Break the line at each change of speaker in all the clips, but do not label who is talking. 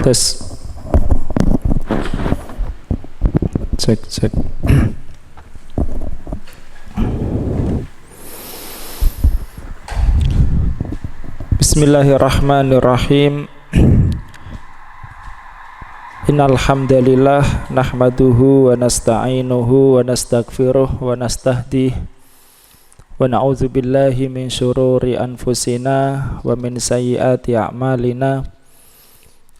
Tes cek cek. Bismillahirrahmanirrahim. Innal hamdalillah nahmaduhu wa nasta'inuhu wa nastaghfiruh wa nastahdih wa na'udzu billahi min syururi anfusina wa min sayyiati a'malina.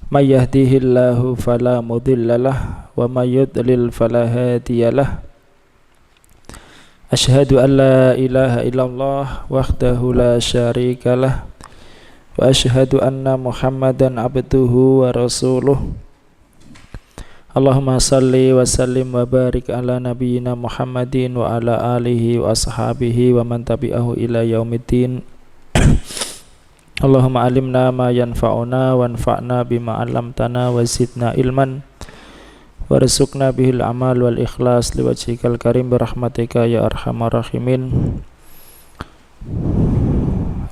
May yahdihillahu fala mudhillalah wa may yudlil fala hadiyalah. Asyhadu an la ilaha illallah wahdahu la syarikalah wa asyhadu anna Muhammadan abduhu wa rasuluh. Allahumma salli wa sallim wa barik ala nabiyyina Muhammadin wa ala alihi wa ashabihi wa man tabi'ahu ila yaumiddin. Allahumma alimna ma yanfa'una wanfa'na bima 'allamtana wa zidna ilman warzuqna bihil amal wal ikhlas liwajhikal karim birahmatika ya arhamar rahimin.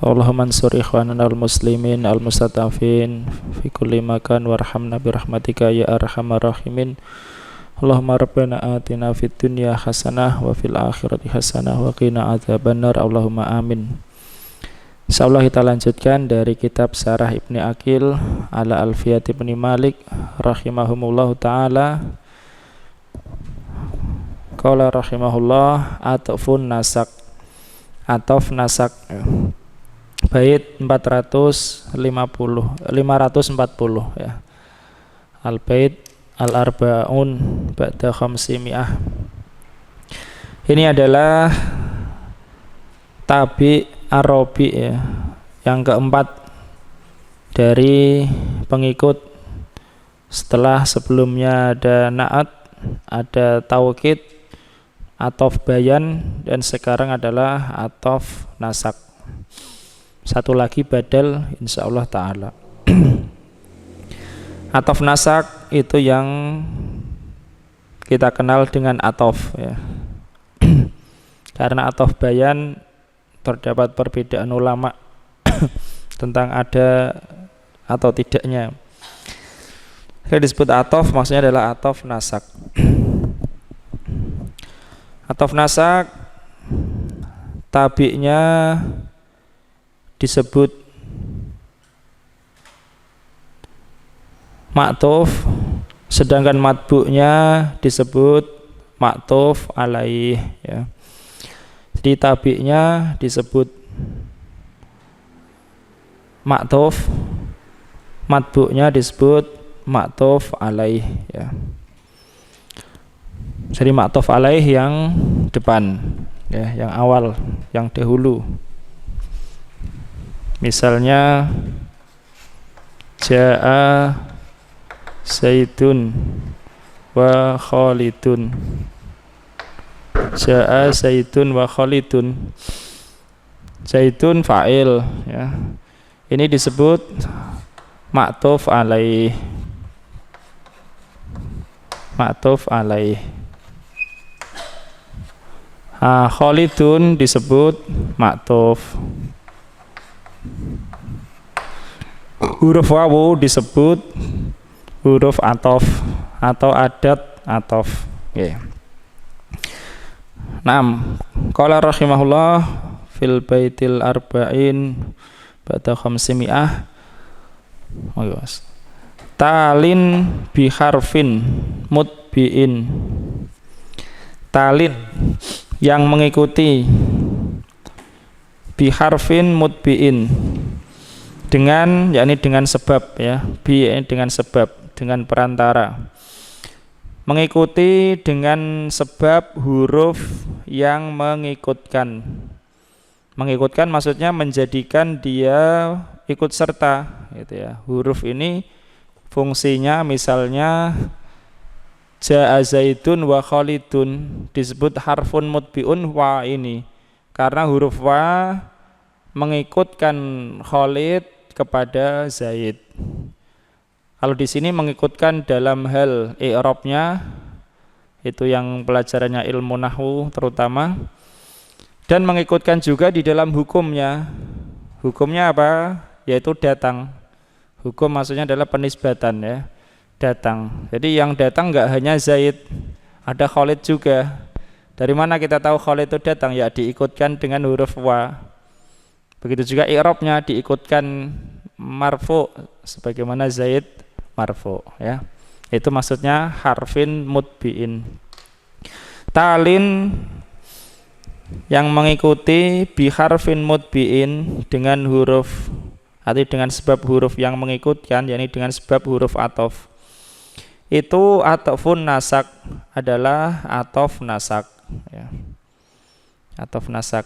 Allahumma ansur ikhwanana al-muslimin al-mustatafin fi kulli makan warhamna birahmatika ya arhamar rahimin. Allahumma rabbana atina fid dunya hasanah wa fil akhirati hasanah wa qina adzabannar. Allahumma amin. Insyaallah kita lanjutkan dari kitab Syarah Ibni Aqil ala Alfiyat Ibni Malik rahimahumullahu ta'ala. Qala rahimahullah atofun nasak. Atof nasak bait 540 ya. Al-bait al-arbaun ba'da khamsimi'ah. Ini adalah tabi Arabi ya, yang keempat dari pengikut setelah sebelumnya ada na'at, ada taukid, atof bayan, dan sekarang adalah atof nasak. Satu lagi badal insyaallah ta'ala. Atof nasak itu yang kita kenal dengan atof ya. Karena atof bayan terdapat perbedaan ulama tentang ada atau tidaknya. Yang disebut atof maksudnya adalah atof nasak. Atof nasak tabi'nya disebut maktuf, sedangkan matbu'nya disebut maktuf alaih ya. Jadi tabi'nya disebut maktuf, matbu'nya disebut maktuf alaih ya. Jadi maktuf alaih yang depan ya, yang awal, yang dahulu. Misalnya Ja'a Zaidun wa Khalidun. Ja'a Zaidun wa Khalidun. Zaidun fa'il ya. Ini disebut maktuf alaih. Maktuf alaih. Khalidun disebut maktuf. Huruf wawu disebut huruf atof atau adat atof. Okay. Naam, qala rahimahullah fil baitil arba'in ba'da khamsimi'ah. Talin biharfin mutbi'in. Talin yang mengikuti biharfin mutbi'in dengan, yakni dengan sebab ya, bi dengan sebab, dengan perantara. Mengikuti dengan sebab huruf yang mengikutkan. Mengikutkan maksudnya menjadikan dia ikut serta gitu ya. Huruf ini fungsinya misalnya Ja'a Zaidun wa Khalidun disebut harfun mutbi'un wa ini karena huruf wa mengikutkan Khalid kepada Zaid. Kalau di sini mengikutkan dalam hal i'rabnya, itu yang pelajarannya ilmu nahwu terutama, dan mengikutkan juga di dalam hukumnya. Hukumnya apa? Yaitu datang. Hukum maksudnya adalah penisbatan ya, datang. Jadi yang datang enggak hanya Zaid, ada Khalid juga. Dari mana kita tahu Khalid itu datang? Ya diikutkan dengan huruf wa. Begitu juga i'rabnya diikutkan marfu sebagaimana Zaid marfu ya. Itu maksudnya harfin mutbi'in. Talin yang mengikuti bi harfin mutbi'in dengan huruf, arti dengan sebab huruf yang mengikutkan, yakni dengan sebab huruf ataf. Itu atofun nasak, adalah atof nasak ya. Atof nasak.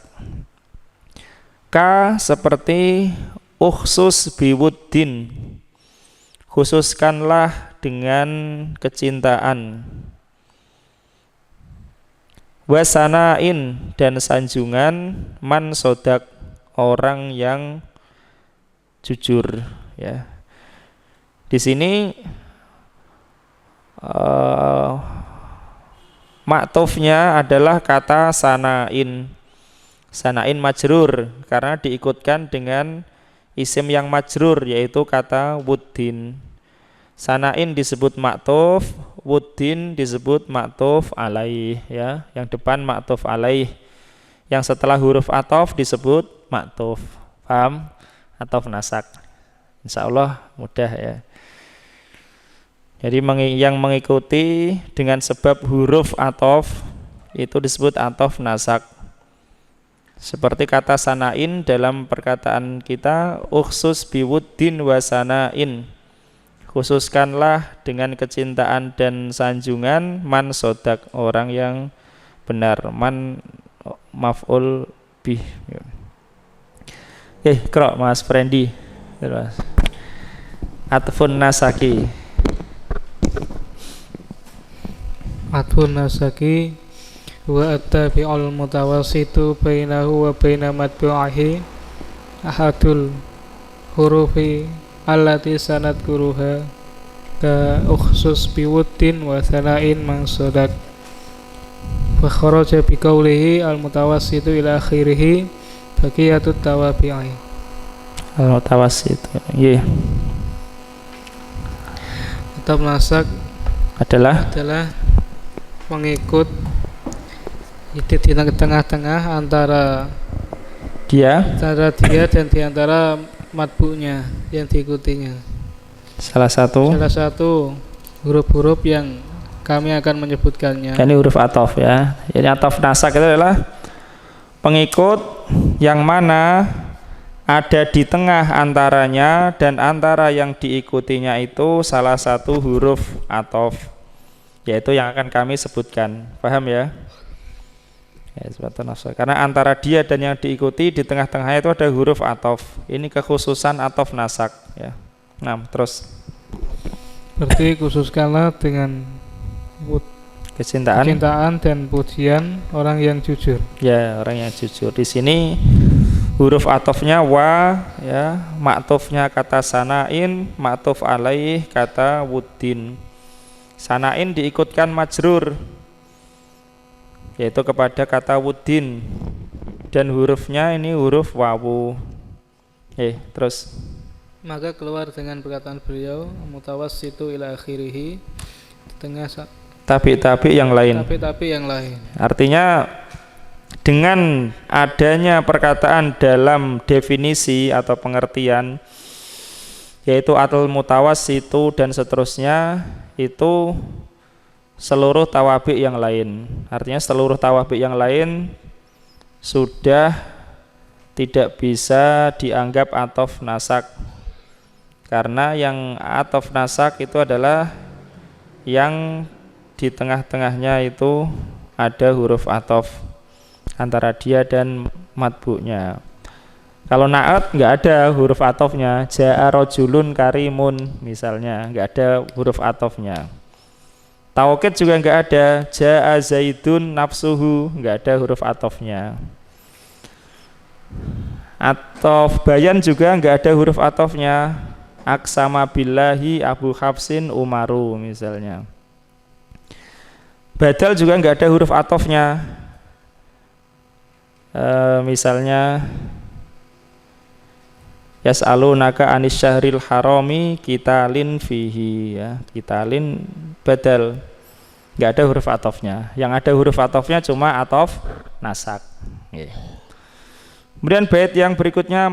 Ka seperti ukhsus biwuddin, khususkanlah dengan kecintaan. Wasanain, dan sanjungan. Man sodak, orang yang jujur ya. Di sini maktufnya adalah kata sanain. Sanain majrur karena diikutkan dengan isim yang majrur yaitu kata wuddin. Sanain disebut maktuf, wuddin disebut maktuf alaih ya. Yang depan maktuf alaih, yang setelah huruf ataf disebut maktuf. Paham? Ataf nasak. Insyaallah mudah ya. Jadi yang mengikuti dengan sebab huruf ataf itu disebut ataf nasak. Seperti kata sanain dalam perkataan kita, ukhsus biwuddin wa sanain, khususkanlah dengan kecintaan dan sanjungan. Man sodak, orang yang benar. Man maf'ul bih. Qra Mas Frendi. Atfun nasaki.
Atfun nasaki wa attabi'ul mutawassitu bainahu wa baina matbu'ahi ahadul hurufi allati sanadkuruha ka ukhsus biwuddin wa thana'in mangsudak. Fa kharaja bi qawlihi al mutawassitu ila akhirih baqiyatut tawabi'i.
Al mutawassitu nggih.
Ataf nasak
adalah
mengikut itu di tengah-tengah antara dia dan di antara matbu'nya yang diikutinya. Salah satu huruf-huruf yang kami akan menyebutkannya.
Ini huruf ataf ya. Ini ataf nasak itu adalah pengikut yang mana ada di tengah antaranya dan antara yang diikutinya itu salah satu huruf ataf, yaitu yang akan kami sebutkan. Paham ya? Karena antara dia dan yang diikuti di tengah-tengahnya itu ada huruf ataf. Ini kekhususan ataf nasak ya. Nah, terus
berarti khususkanlah dengan kecintaan dan pujian orang yang jujur.
Ya, orang yang jujur. Di sini huruf atafnya wa ya, maktufnya kata sanain, maktuf alaih kata wuddin. Sanain diikutkan majrur yaitu kepada kata wuddin, dan hurufnya ini huruf wawu. Terus
maka keluar dengan perkataan beliau mutawassitu ila akhirih, tengah
tapi yang lain. Artinya dengan adanya perkataan dalam definisi atau pengertian yaitu atul mutawassitu dan seterusnya, itu seluruh tawabi yang lain. Artinya seluruh tawabi yang lain sudah tidak bisa dianggap ataf nasak, karena yang ataf nasak itu adalah yang di tengah-tengahnya itu ada huruf ataf antara dia dan matbu'nya. Kalau na'at nggak ada huruf atofnya. Ja'a rajulun karimun misalnya, nggak ada huruf atofnya. Taukid juga nggak ada. Ja'a zaidun nafsuhu, nggak ada huruf atofnya. Atof bayan juga nggak ada huruf atofnya. Aksama billahi Abu Hafsin Umaru misalnya. Badal juga nggak ada huruf atofnya. Misalnya Yas'alunaka anis syahril harami qitalin fihi, ya. Qitalin badal, nggak ada huruf atofnya. Yang ada huruf atofnya cuma atof nasak. Kemudian bait yang berikutnya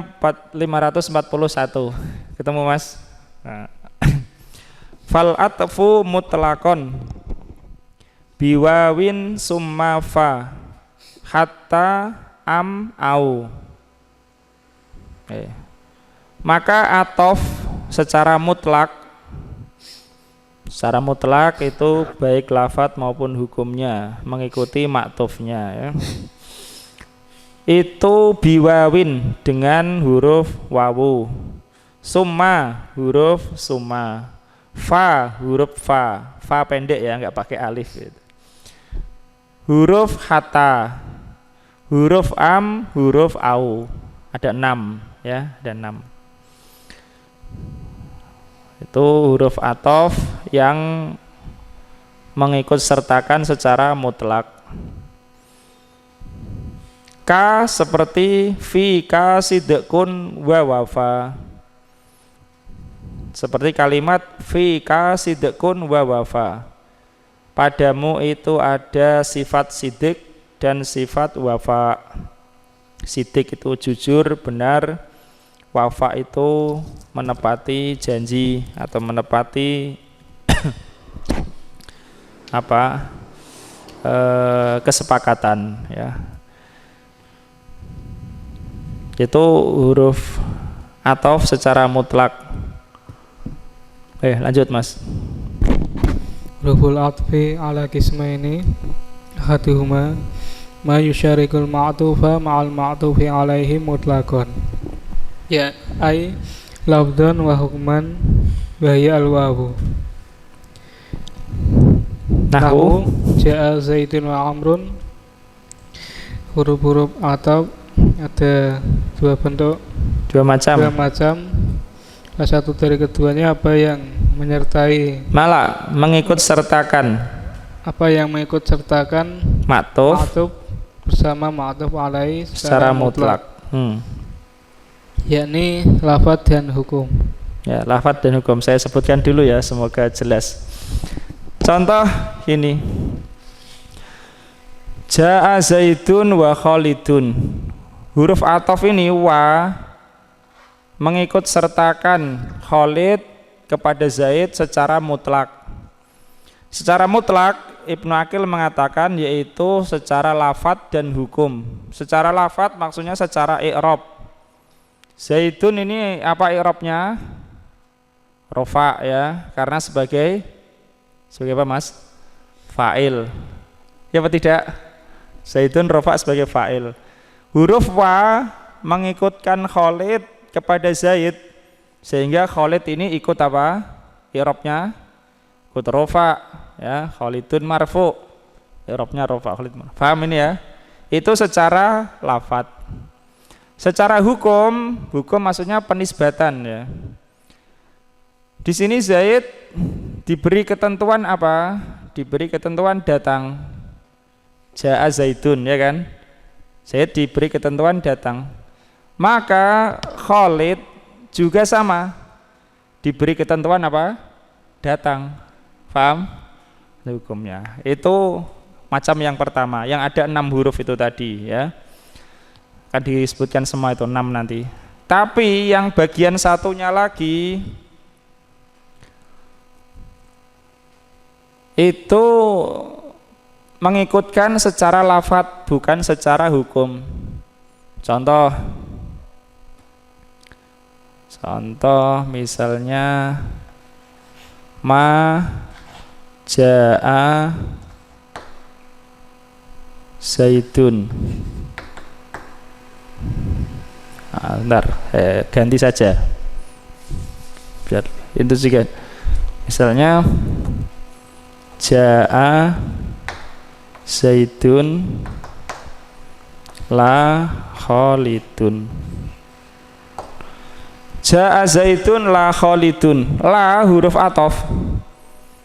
541. Ketemu Mas? Nah. Fal atfu mutlaqon biwawin summa fa hatta am au. Maka atof secara mutlak itu baik lafadz maupun hukumnya mengikuti maktufnya, ya. Itu biwawin dengan huruf wawu, summa huruf summa, fa huruf fa pendek ya, nggak pakai alif gitu. Huruf hatta, huruf am, huruf au, ada 6 ya, ada 6. Itu huruf atof yang mengikut sertakan secara mutlak. Ka seperti fi ka sidqun wa wafa, seperti kalimat fi ka sidqun wa wafa, padamu itu ada sifat sidik dan sifat wafa. Sidik itu jujur, benar. Wafa itu menepati janji atau menepati kesepakatan, ya. Itu huruf atof secara mutlak. Lanjut Mas.
Huruful atfi ala qismaini ahaduhuma ma yusyarikul ma'tufa ma'al ma'tufi alaihi mutlaqan, ya ai lafdhan wa hukman wa hiya al-wawu. Nahu ja'a zaidun wa amrun. Huruf-huruf ataf ada dua bentuk, dua macam. Salah satu dari keduanya apa yang menyertai,
malah mengikut sertakan,
apa yang mengikut sertakan
maktuf
bersama maktuf alaihi
secara mutlak.
Yakni lafadz dan hukum.
Ya, lafadz dan hukum saya sebutkan dulu ya, semoga jelas. Contoh ini, Ja'a Zaidun wa Khalidun. Huruf atof ini wa mengikut sertakan Khalid kepada Zaid secara mutlak. Secara mutlak Ibnu Aqil mengatakan yaitu secara lafadz dan hukum. Secara lafadz maksudnya secara i'rab. Zaidun ini apa i'rabnya? Rofa, ya, karena sebagai apa Mas? Fa'il. Ya apa tidak? Zaidun rofa sebagai fa'il. Huruf wa mengikutkan Khalid kepada Zaid, sehingga Khalid ini ikut apa? I'rabnya ikut rofa, ya. Khalidun marfu, i'rabnya rofa, Khalid marfu. Paham ini ya? Itu secara lafadz. Secara hukum maksudnya penisbatan, ya. Di sini Zaid diberi ketentuan apa? Diberi ketentuan datang. Ja'a Zaidun, ya kan? Zaid diberi ketentuan datang. Maka Khalid juga sama, diberi ketentuan apa? Datang. Paham? Hukumnya. Itu macam yang pertama, yang ada 6 huruf itu tadi, ya. Akan disebutkan semua itu 6 nanti. Tapi yang bagian satunya lagi itu mengikutkan secara lafadz bukan secara hukum. Contoh misalnya ma ja'a Zaidun. Ganti saja biar itu juga. Misalnya ja'a Zaidun la Khalidun. Ja'a Zaidun la Khalidun. La huruf atof,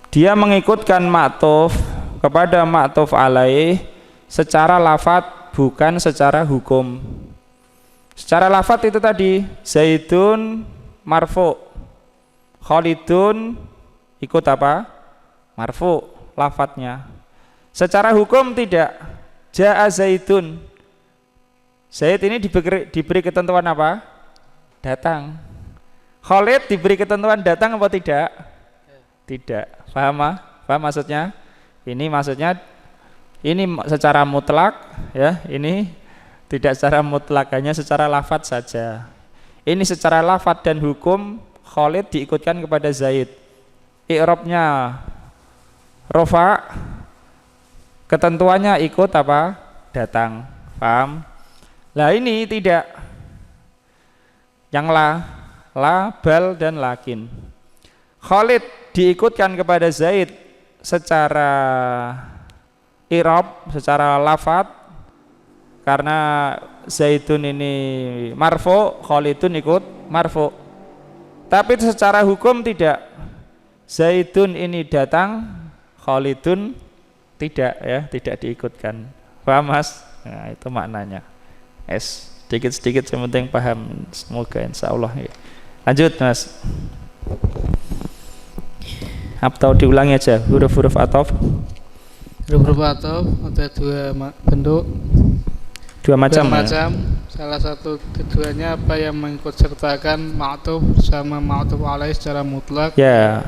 dia mengikutkan maktuf kepada maktuf alaih secara lafadz bukan secara hukum. Secara lafadz itu tadi Zaidun marfu, Khalidun ikut apa? Marfu lafadznya. Secara hukum tidak. Ja'a Zaidun, Zaid ini diberi ketentuan apa? Datang. Khalid diberi ketentuan datang apa tidak? Tidak. Paham? Paham maksudnya? Ini maksudnya ini secara mutlak ya, ini tidak secara mutlak, hanya secara lafadz saja. Ini secara lafadz dan hukum Khalid diikutkan kepada Zaid. I'rabnya rofa, ketentuannya ikut apa? Datang. Paham? Lah ini tidak. Yang la, bal dan lakin. Khalid diikutkan kepada Zaid secara i'rab, secara lafadz karena Zaidun ini marfu, Khalidun ikut marfu. Tapi secara hukum tidak. Zaidun ini datang, Khalidun tidak ya, tidak diikutkan. Paham Mas? Nah, itu maknanya. Sedikit-sedikit yang penting paham, semoga insyaallah ya. Lanjut Mas. Atau diulangi aja huruf-huruf ataf.
Huruf-huruf ataf ada dua bentuk,
dua macam.
Salah satu keduanya apa yang mengikut sertakan ma'tuf sama ma'tuf alaih secara mutlak.
Ya,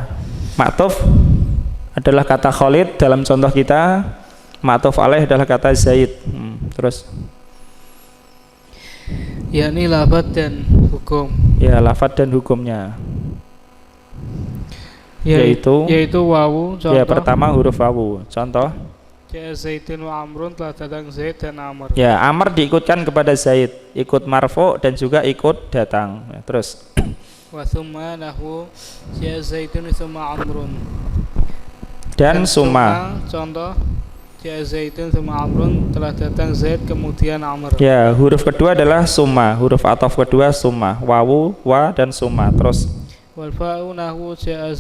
ma'tuf adalah kata Khalid dalam contoh kita, ma'tuf alaih adalah kata Zaid. Terus
yakni lafadz dan hukum.
Ya, lafadz dan hukumnya. Yaitu wawu. Contoh. Ya, pertama huruf wawu. Contoh.
Ya Zaidun wa Amrun, telah datang Zaid dan Amr.
Ya, Amr diikutkan kepada Zaid, ikut marfu dan juga ikut datang. Ya, terus.
Wa tsumma nahu ya Zaidun tsumma Amrun.
Dan summa.
Contoh. Ya Zaidun tsumma Amrun, telah datang Zaid kemudian Amr.
Ya, huruf kedua adalah summa, huruf ataf kedua summa, wawu, wa dan summa. Terus.
Wal fa'u nahu ya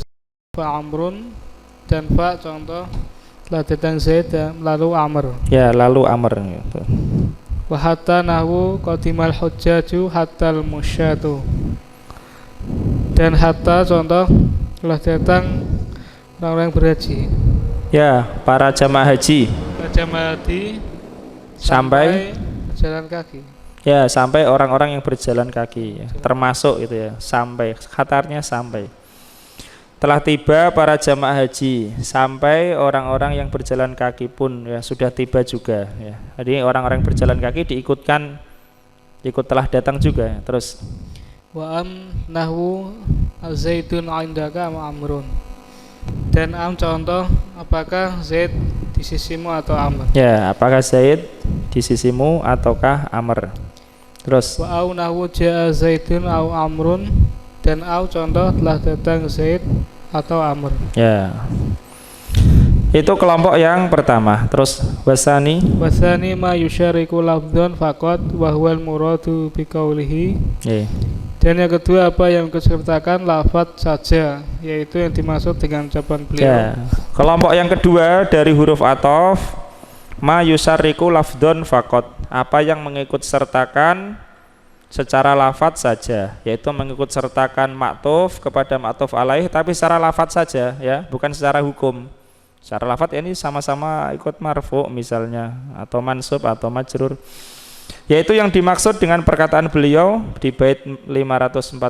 fa Amrun, dan fa contoh telah datang Zaid dan lalu Amr.
Ya, lalu Amr gitu.
Wa hatta nahu qadimal hujjaju hatal musyatu, dan hatta contoh telah datang orang-orang berhaji.
Ya, para jamaah haji.
Para jamaah haji
sampai
berjalan kaki.
Ya, sampai orang-orang yang berjalan kaki ya, termasuk itu ya, sampai khatarnya sampai. Telah tiba para jamaah haji, sampai orang-orang yang berjalan kaki pun ya sudah tiba juga ya. Jadi orang-orang berjalan kaki diikutkan, ikut telah datang juga ya. Terus
wa am nahu Zaidun indaka am Amrun, dan am contoh apakah Zaid di sisimu atau Amr.
Ya, apakah Zaid di sisimu ataukah Amr. Terus
wa au nahu ja'a Zaidun au Amrun, dan au contoh telah datang Zaid atau Amr.
Ya, itu kelompok yang pertama. Terus wasani
ma yusyariku lafdzan faqat wa huwal muradu biqaulihi. Dan yang kedua apa yang kesertakan lafadz saja, yaitu yang dimaksud dengan ucapan beliau.
Ya, kelompok yang kedua dari huruf ataf, ma yusyariku lafdzan faqat, apa yang mengikut sertakan secara lafadz saja, yaitu mengikut sertakan ma'tuf kepada ma'tuf alaih, tapi secara lafadz saja ya, bukan secara hukum. Secara lafadz ini sama-sama ikut marfu misalnya, atau mansub atau majrur, yaitu yang dimaksud dengan perkataan beliau di bait 542,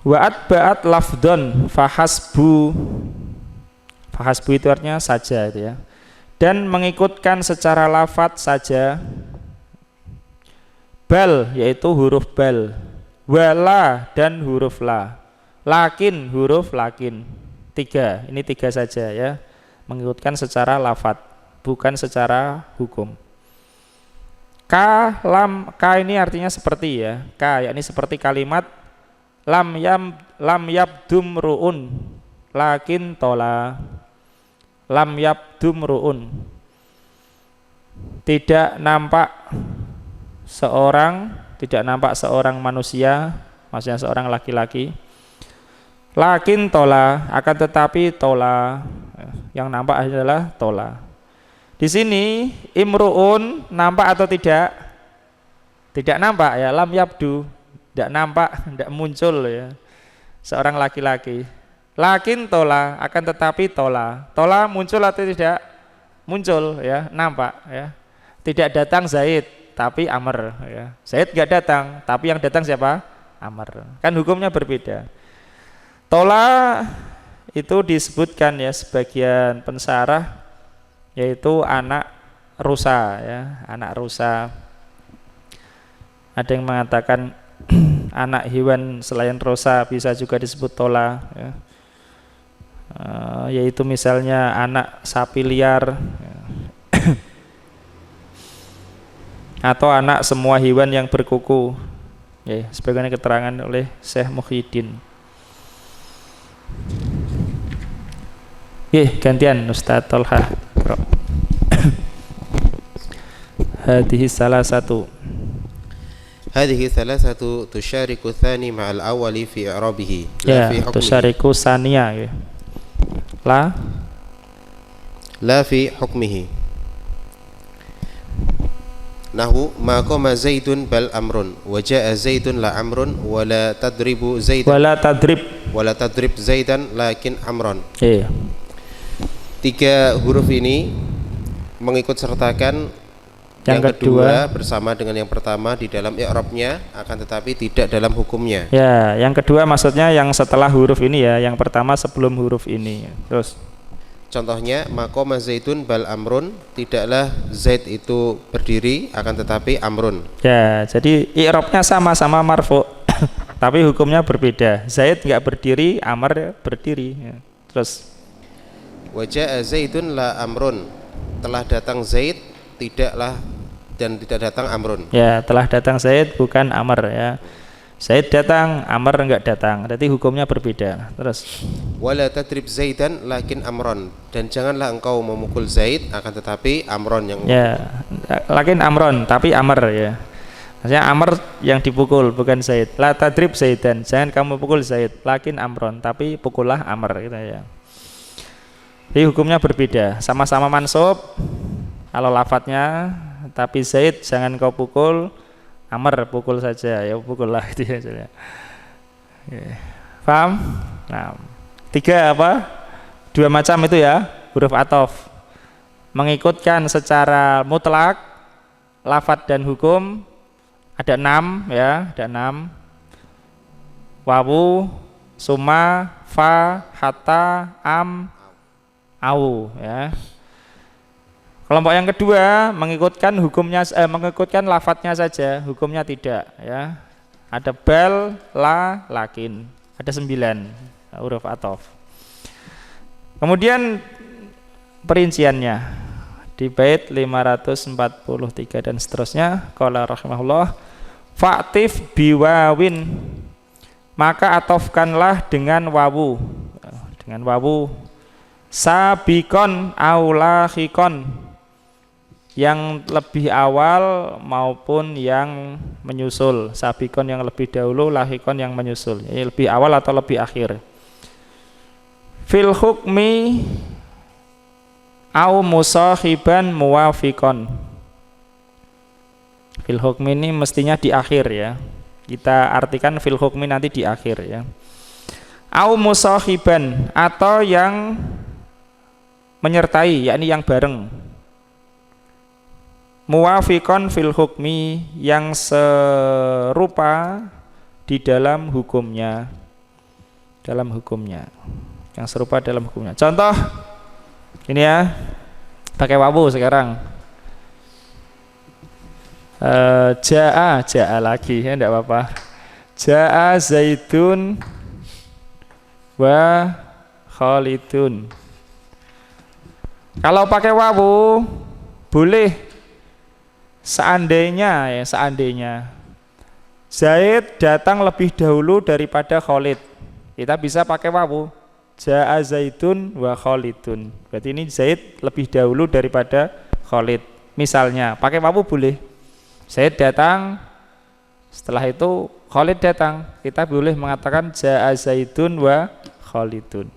wa'at ba'at lafdon fahasbu. Fahasbu itu artinya saja itu ya, dan mengikutkan secara lafadz saja. Bal yaitu huruf bal, wala dan huruf la, lakin huruf lakin. Tiga, ini tiga saja ya, mengikutkan secara lafadz, bukan secara hukum. Ka, lam, ka ini artinya seperti ya, ka yakni seperti kalimat lam yabdum ru'un lakin tola. Lam yabdum ru'un, tidak nampak seorang manusia, maksudnya seorang laki-laki, lakin tola, akan tetapi tola, yang nampak adalah tola. Di sini imruun nampak atau tidak? Tidak nampak ya, lam yabdu, tidak nampak, tidak muncul ya seorang laki-laki. Lakin tola, akan tetapi tola. Tola muncul atau tidak? Muncul ya, nampak ya. Tidak datang Zaid, tapi Amr ya. Zaid enggak datang, tapi yang datang siapa? Amr. Kan hukumnya berbeda. Tola itu disebutkan ya sebagian pensarah yaitu anak rusa ya, anak rusa. Ada yang mengatakan anak hewan selain rusa bisa juga disebut tola ya. Yaitu misalnya anak sapi liar ya. Atau anak semua hewan yang berkuku ya, sebagaimana keterangan oleh Syekh Muhyiddin. Gantian Ustaz Tolha. Hadhihi salah satu.
Hadhihi thalathatu tusyariku tsani ma'al awwali fi i'rabihi
ya, tusyariku sania ya. La
fi hukmihi. Nahu ma qama Zaidun bal amrun wa jaa Zaidun la amrun wa la tadribu Zaidan wa la tadrib Zaidan lakin amron.
Iya.
3 huruf ini mengikut sertakan yang kedua bersama dengan yang pertama di dalam i'rabnya, akan tetapi tidak dalam hukumnya.
Ya, yang kedua maksudnya yang setelah huruf ini ya, yang pertama sebelum huruf ini. Terus
contohnya maqama Zaidun bal amrun, tidaklah Zaid itu berdiri akan tetapi amrun.
Ya, jadi i'rabnya sama-sama marfu tapi hukumnya berbeda. Zaid enggak berdiri, Amr berdiri ya. Terus
wa jaa Zaidun la amrun, telah datang Zaid tidaklah dan tidak datang amrun.
Ya, telah datang Zaid bukan Amr ya. Zaid datang, Amr enggak datang. Berarti hukumnya berbeda. Terus
wala tadrib Zaidan lakin amron, dan janganlah engkau memukul Zaid akan tetapi amron yang
ya, lakin amron tapi Amr ya. Maksudnya Amr yang dipukul bukan Zaid. La tadrib Zaidan, jangan kamu pukul Zaid, lakin amron tapi pukullah Amr gitu ya. Jadi hukumnya berbeda, sama-sama mansub kalau lafadznya, tapi Zaid jangan kau pukul, Amr pukul saja ya, pukullah itu ya. Paham? Nah, 3 apa? 2 macam itu ya, huruf athof mengikutkan secara mutlak lafadz dan hukum. Ada 6 ya, ada 6. Wawu, summa, fa, hatta, am, au ya. Kelompok yang kedua mengikutkan hukumnya, mengikutkan lafadznya saja, hukumnya tidak ya. Ada bal, la, lakin. Ada 9 huruf athof. Kemudian perinciannya di bait 543 dan seterusnya. Qala rahimahullah, fa'tif biwawin, maka atofkanlah dengan wawu. Dengan wawu. Sabikon aulahikon, yang lebih awal maupun yang menyusul. Sabikon yang lebih dahulu, lahikon yang menyusul. Ini lebih awal atau lebih akhir. Fil hukmi au musahiban muwafiqon. Fil hukmi ini mestinya di akhir ya. Kita artikan fil hukmi nanti di akhir ya. Au musahiban, atau yang menyertai, yakni yang bareng. Muwafiqon fil hukmi, yang serupa di dalam hukumnya. Dalam hukumnya. Yang serupa dalam hukumnya. Contoh ini ya, pakai wawu sekarang. Jaa lagi ya, enggak apa-apa. Jaa Zaidun wa Khalidun. Kalau pakai wawu boleh seandainya ya, seandainya Zaid datang lebih dahulu daripada Khalid, kita bisa pakai wawu. Jaa Zaidun wa Khalidun. Berarti ini Zaid lebih dahulu daripada Khalid. Misalnya pakai wawu boleh. Zaid datang, setelah itu Khalid datang. Kita boleh mengatakan Jaa Zaidun wa Khalidun.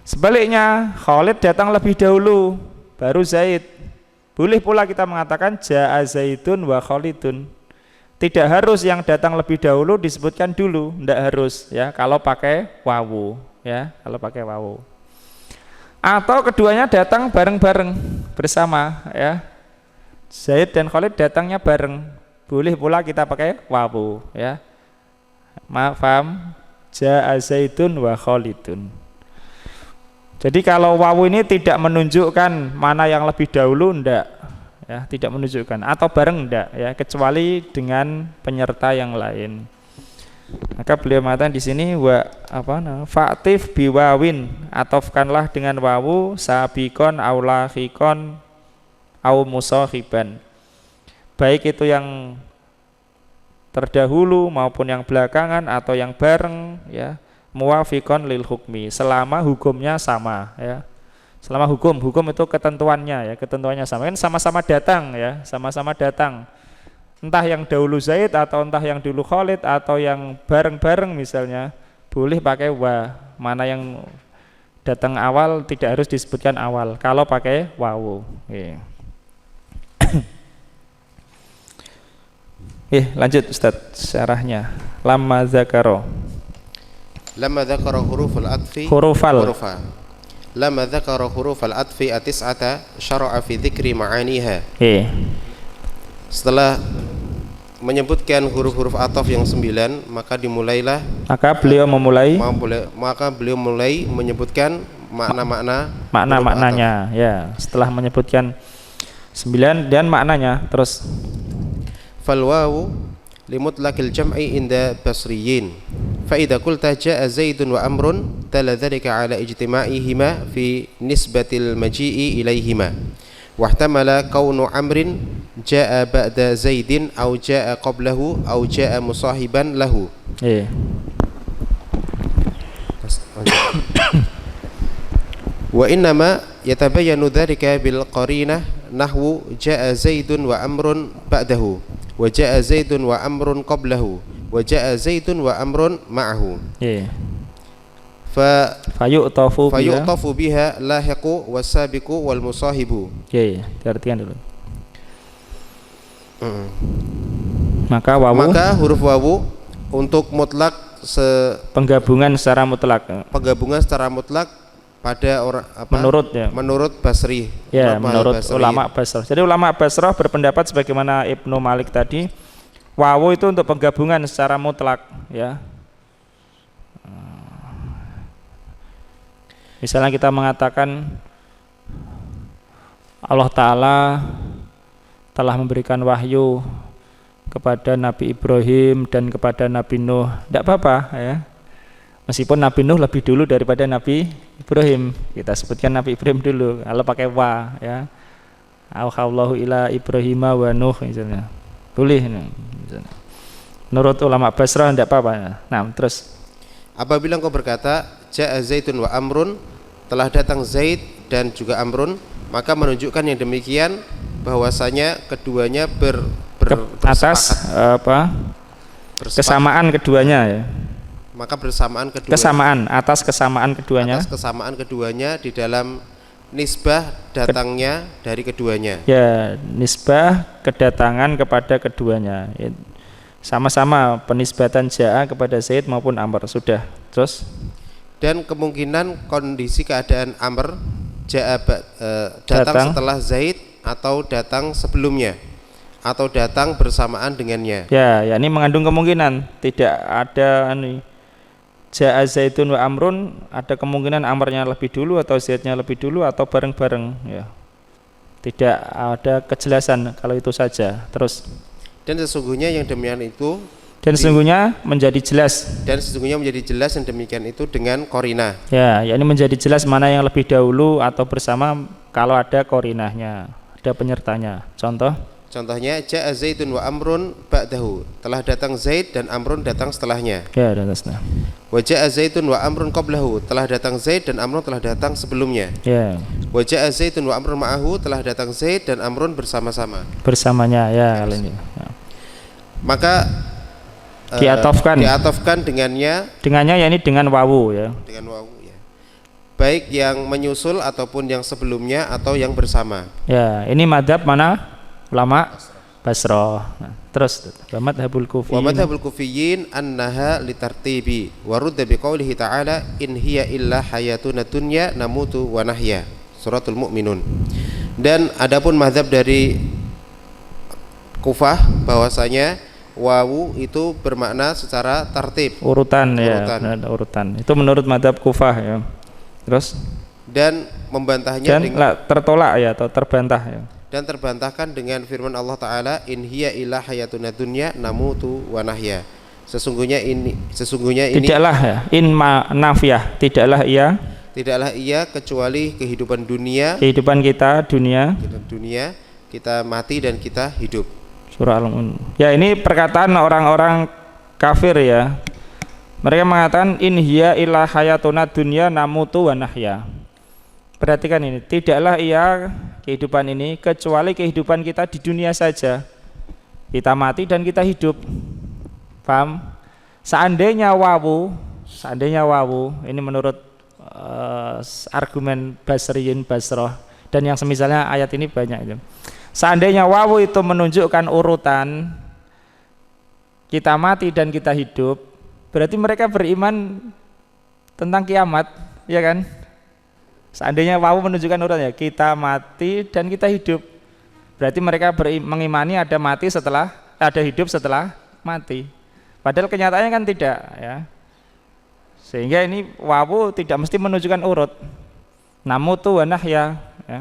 Sebaliknya Khalid datang lebih dahulu, baru Zaid. Boleh pula kita mengatakan Jaa Zaidun wa Khalidun. Tidak harus yang datang lebih dahulu disebutkan dulu, tidak harus ya kalau pakai wawu ya, kalau pakai wawu. Atau keduanya datang bareng-bareng bersama ya. Zaid dan Khalid datangnya bareng. Boleh pula kita pakai wawu ya. Paham? Ja'a Zaidun wa Khalidun. Jadi kalau wawu ini tidak menunjukkan mana yang lebih dahulu, ndak ya, tidak menunjukkan, atau bareng ndak ya, kecuali dengan penyerta yang lain. Maka beliau mengatakan di sini fa'tif biwawin, atofkanlah dengan wawu sabikon au lahiqon au musahiban, baik itu yang terdahulu maupun yang belakangan atau yang bareng ya, muwafiqon lil hukmi, selama hukumnya sama ya. Selama hukum itu ketentuannya ya, ketentuannya sama, kan sama-sama datang ya, sama-sama datang. Entah yang dahulu Zaid atau entah yang dulu Khalid atau yang bareng-bareng misalnya, boleh pakai wa. Mana yang datang awal tidak harus disebutkan awal kalau pakai wawu. Lanjut Ustaz syarahnya. Lamma dzakara
hurufal atfi Lama dzakara hurufal atfi at-tis'ata syara'a fi dzikri ma'aniha. Setelah menyebutkan huruf-huruf ataf yang 9, maka beliau mulai menyebutkan makna-maknanya
ya. Setelah menyebutkan 9 dan maknanya, terus
fal wawu limutlaqil jam'i inda basriyin. فإذا قلت جاء زيد وأمر دل ذلك على اجتماعهما في نسبة المجيء إليهما، واحتمل كون عمر جاء بعد زيد أو جاء قبله أو جاء مصاحبا له. وإنما يتبين ذلك بالقرينة نحو جاء زيد وأمر بعده وجاء زيد وأمر قبله وجاء زيد وأمر معه. فيؤطف بها لاحق والسابق والمصاحب.
Diartikan dulu. Maka
huruf wawu untuk mutlak
penggabungan secara mutlak
pada orang menurut Basri
ya, menurut ulama Basrah. Jadi ulama Basrah berpendapat sebagaimana Ibnu Malik tadi, wawu itu untuk penggabungan secara mutlak ya. Misalnya kita mengatakan Allah Ta'ala telah memberikan wahyu kepada Nabi Ibrahim dan kepada Nabi Nuh, tidak apa-apa ya. Meskipun Nabi Nuh lebih dulu daripada Nabi Ibrahim, kita sebutkan Nabi Ibrahim dulu kalau pakai wa ya. Auhallahu ila Ibrahim wa Nuh misalnya. Boleh misalnya. Menurut ulama Basrah tidak apa-apa. Nah, terus
apabila engkau berkata ja'a Zaidun wa Amrun, telah datang Zaid dan juga Amrun, maka menunjukkan yang demikian bahwasanya keduanya
atas kesamaan keduanya ya.
Maka kesamaan keduanya di dalam nisbah datangnya dari keduanya.
Ya, nisbah kedatangan kepada keduanya. Sama-sama penisbatan ja'a kepada Zaid maupun Amr sudah. Terus
dan kemungkinan kondisi keadaan Amr ja'a datang setelah Zaid atau datang sebelumnya atau datang bersamaan dengannya.
Ya, ini mengandung kemungkinan tidak ada ja'a Zaidun wa Amrun, ada kemungkinan Amrnya lebih dulu atau Zaidnya lebih dulu atau bareng-bareng ya. Tidak ada kejelasan kalau itu saja. Terus
dan sesungguhnya yang demikian itu
sesungguhnya menjadi jelas
yang demikian itu dengan korina.
Ya, ini menjadi jelas mana yang lebih dahulu atau bersama kalau ada korinahnya, ada penyertanya. Contohnya
ja'a Zaidun wa Amrun ba'dahu, telah datang Zaid dan Amrun datang setelahnya.
Ya, dan setelahnya.
Wa ja'a Zaidun wa Amrun qablahu, telah datang Zaid dan Amrun telah datang sebelumnya.
Ya.
Wa ja'a Zaidun wa Amrun ma'ahu, telah datang Zaid dan Amrun bersamanya ya, ini. Ya. Maka diatofkan dengannya
yakni dengan wawu ya.
Dengan wawu ya. Baik yang menyusul ataupun yang sebelumnya atau yang bersama.
Ya, ini madzhab mana? Ulama Basrah. Nah, terus wa madhabul
Wa madhabul kufiyyin annaha litartibi wa rudda biqaulihi ta'ala in hiya illa hayatuna dunya namutu wa nahya. Suratul Mu'minun. Dan adapun mazhab dari Kufah bahwasanya wawu itu bermakna secara tartib,
urutan. Ya, urutan. Itu menurut mazhab Kufah ya. Terus
dan membantahnya
tertolak ya atau terbantah ya.
Dan terbantahkan dengan firman Allah Ta'ala in hiya illa hayatuna dunya namutu wa nahya. Sesungguhnya ini
tidaklah ya, nafiyah, tidaklah ia
kecuali kehidupan dunia,
kehidupan kita dunia,
kita mati dan kita hidup.
Surah Al-Mu'min. Ya, ini perkataan orang-orang kafir ya. Mereka mengatakan in hiya illa hayatuna dunya namutu wa nahya. Perhatikan ini, tidaklah ia kehidupan ini kecuali kehidupan kita di dunia saja. Kita mati dan kita hidup. Paham? Seandainya wawu, ini menurut argumen Basriyin Basrah dan yang semisalnya ayat ini banyak itu. Seandainya wawu itu menunjukkan urutan kita mati dan kita hidup, berarti mereka beriman tentang kiamat, ya kan? Seandainya wawu menunjukkan urutan ya, kita mati dan kita hidup, berarti mereka mengimani ada hidup setelah mati. Padahal kenyataannya kan tidak ya. Sehingga ini wawu tidak mesti menunjukkan urut. Namutu wa nahya ya.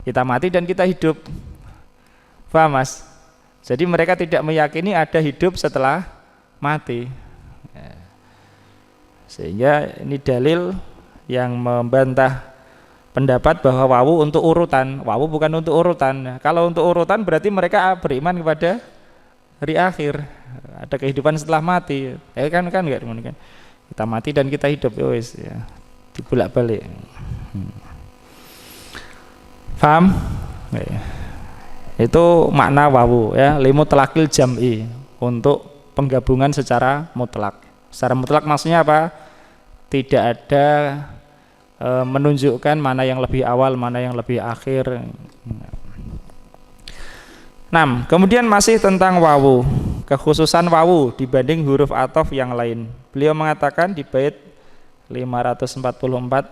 Kita mati dan kita hidup. Paham Mas? Jadi mereka tidak meyakini ada hidup setelah mati ya. Sehingga ini dalil yang membantah pendapat bahwa wawu untuk urutan. Wawu bukan untuk urutan. Kalau untuk urutan berarti mereka beriman kepada hari akhir, ada kehidupan setelah mati. Kan enggak kan? Kita mati dan kita hidup ya, dibulak-balik. Paham? Ya. Itu makna wawu ya, limutlaqil jam'i, untuk penggabungan secara mutlak. Secara mutlak maksudnya apa? Tidak ada menunjukkan mana yang lebih awal, mana yang lebih akhir. Kemudian masih tentang wawu, kekhususan wawu dibanding huruf athof yang lain. Beliau mengatakan di bait 544,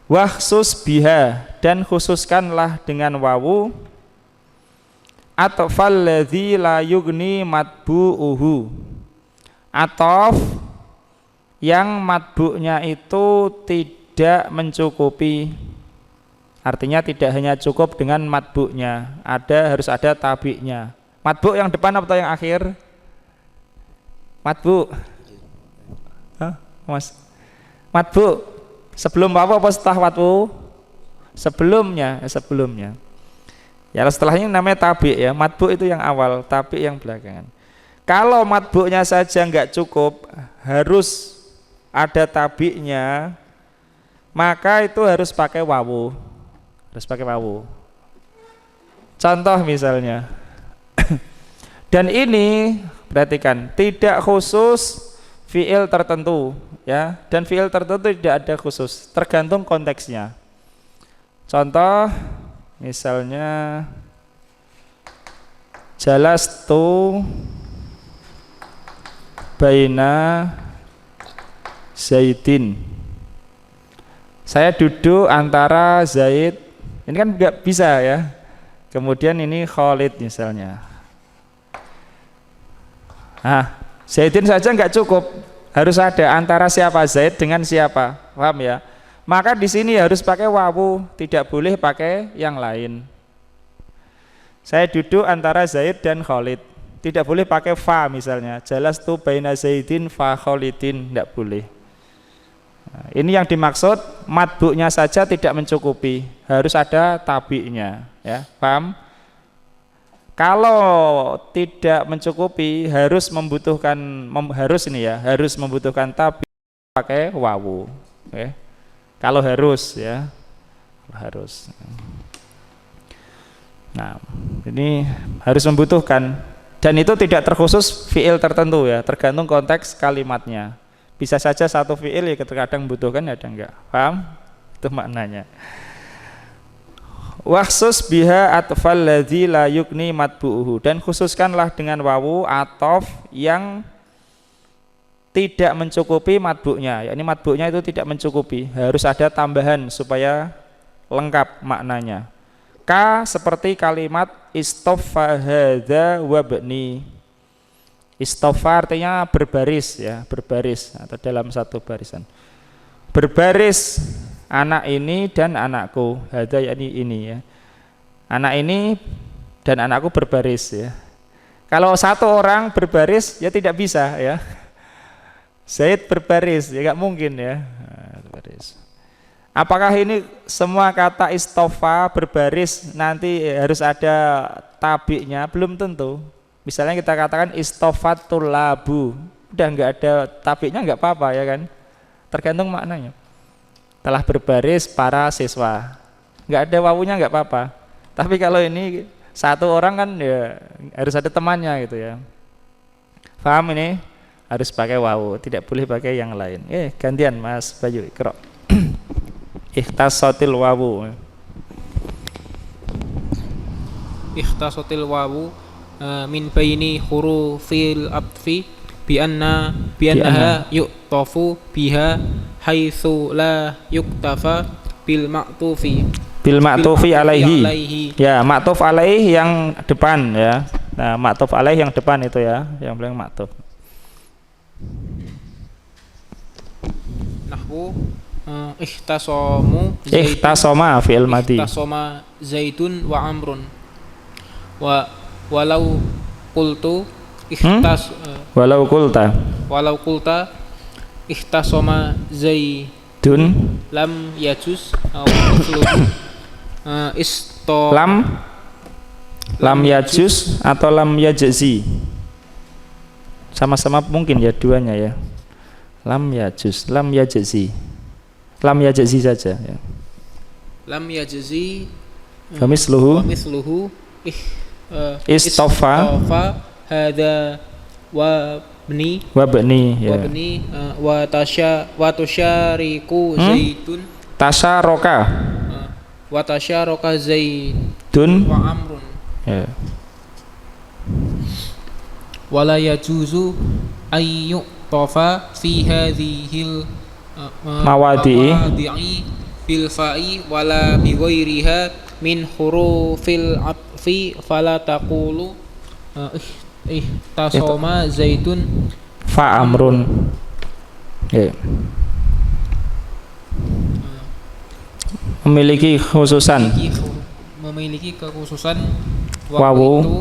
wahsus biha, dan khususkanlah dengan wawu atfal ladzi la yugni matbu'uhu, athof yang matbu'nya itu tidak mencukupi. Artinya tidak hanya cukup dengan matbu'nya, harus ada tabi'nya. Matbu' yang depan atau yang akhir? Matbu'. Hah, Mas? Matbu' sebelum wawu apa setelah wawu? Sebelumnya. Ya, setelahnya namanya tabi' ya. Matbu' itu yang awal, tabi' yang belakangan. Kalau matbu'nya saja enggak cukup, harus ada tabi'nya, maka itu harus pakai wawu. Contoh misalnya. Dan ini perhatikan, tidak khusus fiil tertentu ya, dan fiil tertentu tidak ada khusus, tergantung konteksnya. Contoh misalnya jalastu baina Zaidin, saya duduk antara Zaid, ini kan nggak bisa ya. Kemudian ini Khalid misalnya. Zaidin saja nggak cukup, harus ada antara siapa Zaid dengan siapa, paham ya? Maka di sini harus pakai wawu, tidak boleh pakai yang lain. Saya duduk antara Zaid dan Khalid, tidak boleh pakai fa misalnya. Jalastu baina Zaidin fa Khalidin, tidak boleh. Ini yang dimaksud matbu'nya saja tidak mencukupi, harus ada tabi'nya ya, paham? Kalau tidak mencukupi harus membutuhkan tabi' pakai wawu. Okay. Kalau harus ya, harus. Nah, ini harus membutuhkan, dan itu tidak terkhusus fiil tertentu ya, tergantung konteks kalimatnya. Bisa saja satu fiil ya kadang membutuhkan, ada enggak. Paham? Itu maknanya. Waksus biha atfal ladzi la yukni matbu'uhu, dan khususkanlah dengan wawu atof yang tidak mencukupi matbu'nya, yakni matbu'nya itu tidak mencukupi, harus ada tambahan supaya lengkap maknanya. Ka seperti kalimat istoffa hadza wabni. Istoffa artinya berbaris ya, berbaris atau dalam satu barisan. Berbaris anak ini dan anakku, hadza yakni ini ya. Anak ini dan anakku berbaris ya. Kalau satu orang berbaris ya tidak bisa ya. Zaid berbaris ya nggak mungkin ya. Berbaris. Apakah ini semua kata istofa berbaris nanti harus ada tabiknya? Belum tentu. Misalnya kita katakan istofatul labu, udah nggak ada tabiknya nggak apa-apa ya kan? Tergantung maknanya. Telah berbaris para siswa, nggak ada wawunya nggak apa-apa. Tapi kalau ini satu orang kan ya harus ada temannya gitu ya. Paham ini? Harus pakai wawu, tidak boleh pakai yang lain. Gantian Mas Bayu, Ikra. Ikhtasatil wawu.
Ikhtasatil wawu min baini hurufil atfi bi annaha yuqtafu biha haitsu la yuktafa bil ma'tufi.
Bil ma'tufi alaihi. Ya, ma'tuf alaih yang depan ya. Nah, ma'tuf alaih yang depan itu ya, yang bilang ma'tuf.
Nahwu
ihtasoma fi'il madhi.
Ihtasoma Zaidun wa Amrun. Walau qultu
walau qulta ihtasoma Zaidun
lam yajuz
lam yajuz atau lam yajzi, sama-sama mungkin ya duanya ya. Lam yajuz, lam yajzi, lam yajzi saja ya.
Lam yajzi
Misluhu istofa
hadza wabni
ya.
Wa tusyariku Zaidun
tasyaraka
Zaidun wa Amrun
ya.
Wala yajuzu ayyu tofa fi hadhil mawadi'i bil fa'i wala bi ghairiha min hurufil atfi fala taqulu ihtasama Zaidun
fa amrun ya. Memiliki kekhususan wawu
itu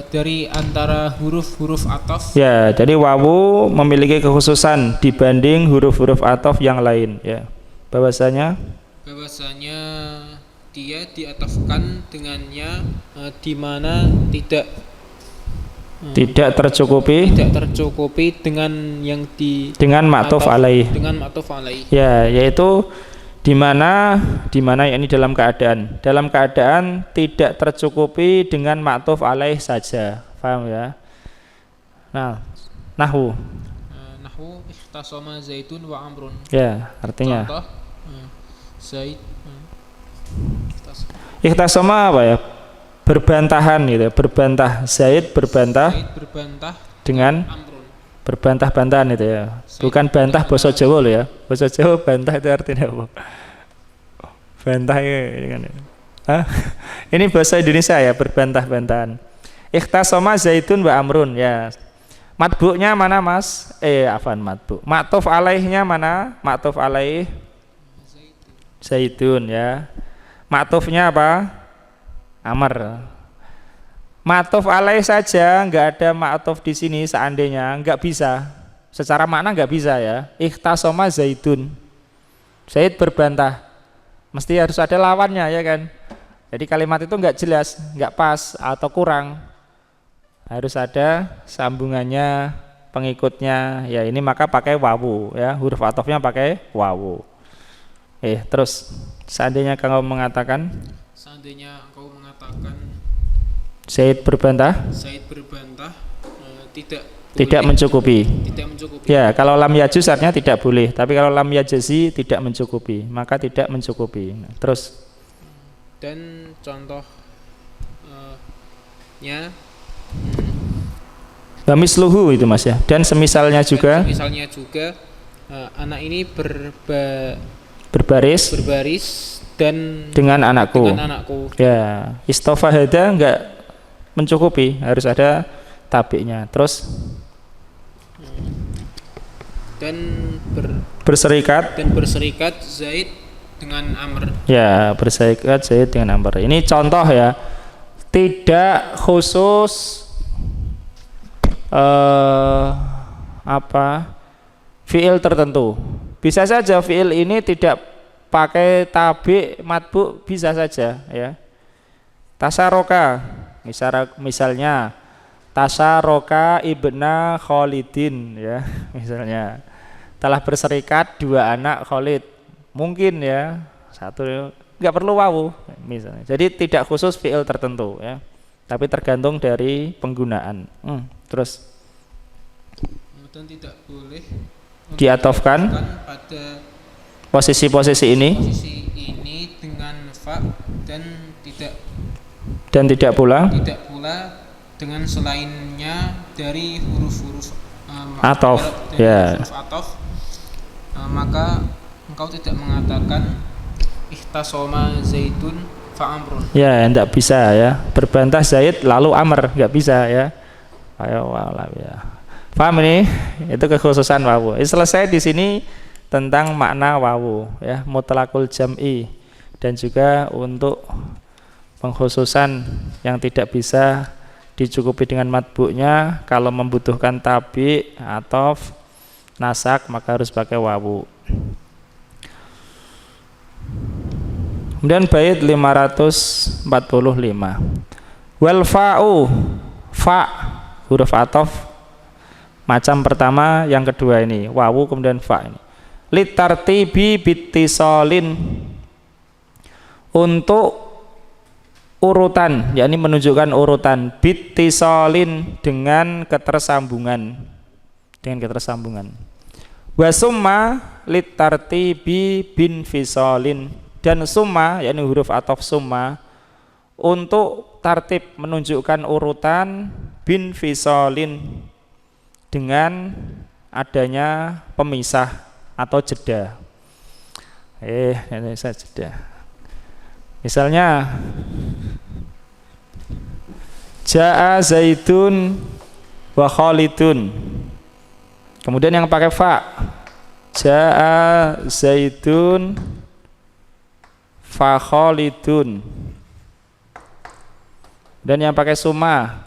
dari antara huruf-huruf ataf
ya. Jadi wawu memiliki kekhususan dibanding huruf-huruf ataf yang lain ya. Bahwasanya
dia diatafkan dengannya di mana tidak tercukupi dengan yang
ma'tuf alaih ya, yaitu di mana yakni dalam keadaan tidak tercukupi dengan ma'tuf alaih saja. Paham ya? Nah, nahwu
ihtasama Zaidun wa Amrun
ya, artinya
contoh Zaid
ihtasama apa ya? Berbantahan gitu, berbantah. Zaid berbantah dengan
Amrun.
Berbantah-bantahan itu ya. Bukan bantah bahasa Jawa loh ya. Bahasa Jawa bantah itu artinya apa? Bantah ini kan. Ini bahasa Indonesia ya, berbantah-bantahan. Ikhtasama Zaidun wa Amrun ya. Matbu'nya mana Mas? Matbu'. Ma'tuf alaihnya mana? Ma'tuf alaih Zaidun ya. Ma'tufnya apa? Amr. Ma'tuf alaih saja nggak ada ma'tuf di sini seandainya nggak bisa. Secara makna nggak bisa ya. Ikhtasama Zaidun. Zaid berbantah. Mesti harus ada lawannya ya kan. Jadi kalimat itu nggak jelas, nggak pas atau kurang. Harus ada sambungannya, pengikutnya. Ya ini maka pakai wawu ya. Huruf atofnya pakai wawu. Terus seandainya engkau mengatakan Zaid berbantah tidak mencukupi. Ya, kalau lam yajuz artinya tidak boleh, tapi kalau lam yajzi tidak mencukupi, maka tidak mencukupi. Nah, terus
dan contohnya
misluhu itu Mas ya. Dan semisalnya juga.
Misalnya juga anak ini
berbaris
dan
dengan anakku. Ya, istofahada enggak mencukupi, harus ada tabiknya. Terus
dan
berserikat
Zaid dengan Amr.
Ya, berserikat Zaid dengan Amr. Ini contoh ya. Tidak khusus fiil tertentu. Bisa saja fiil ini tidak pakai tabik matbu, bisa saja ya. Tasaroka misalnya tasaroka ibna Khalidin ya, misalnya telah berserikat dua anak Khalid, mungkin ya, satu nggak perlu wawu misalnya. Jadi tidak khusus fiil tertentu ya, tapi tergantung dari penggunaan. Terus
dan tidak boleh
diatofkan
pada
posisi ini
dengan fa
dan tidak pula
dengan selainnya dari huruf-huruf
atof ya.
Maka engkau tidak mengatakan ihtasoma Zaidun fa Amrun.
Ya, enggak bisa ya. Berbantah Zaid lalu Amr, enggak bisa ya. Ayo wala ya. Paham ini? Itu kekhususan wawu. Selesai di sini tentang makna wawu ya, mutlaqul jam'i, dan juga untuk pengkhususan yang tidak bisa dicukupi dengan matbu'nya. Kalau membutuhkan tabi atau nasak maka harus pakai wawu. Kemudian bait 545. Wal fa'u, fa huruf atof macam pertama, yang kedua ini wawu kemudian fa ini. Litartibi bittisolin, untuk urutan, yakni menunjukkan urutan, bittisolin dengan ketersambungan, wa summa litartibi bin fisolin, dan summa yakni huruf atof summa untuk tartib menunjukkan urutan, bin fisolin dengan adanya pemisah atau jeda. Ini saya jeda. Misalnya Ja'a Zaidun wa Khalidun. Kemudian yang pakai fa, Ja'a Zaidun fa Khalidun. Dan yang pakai summa,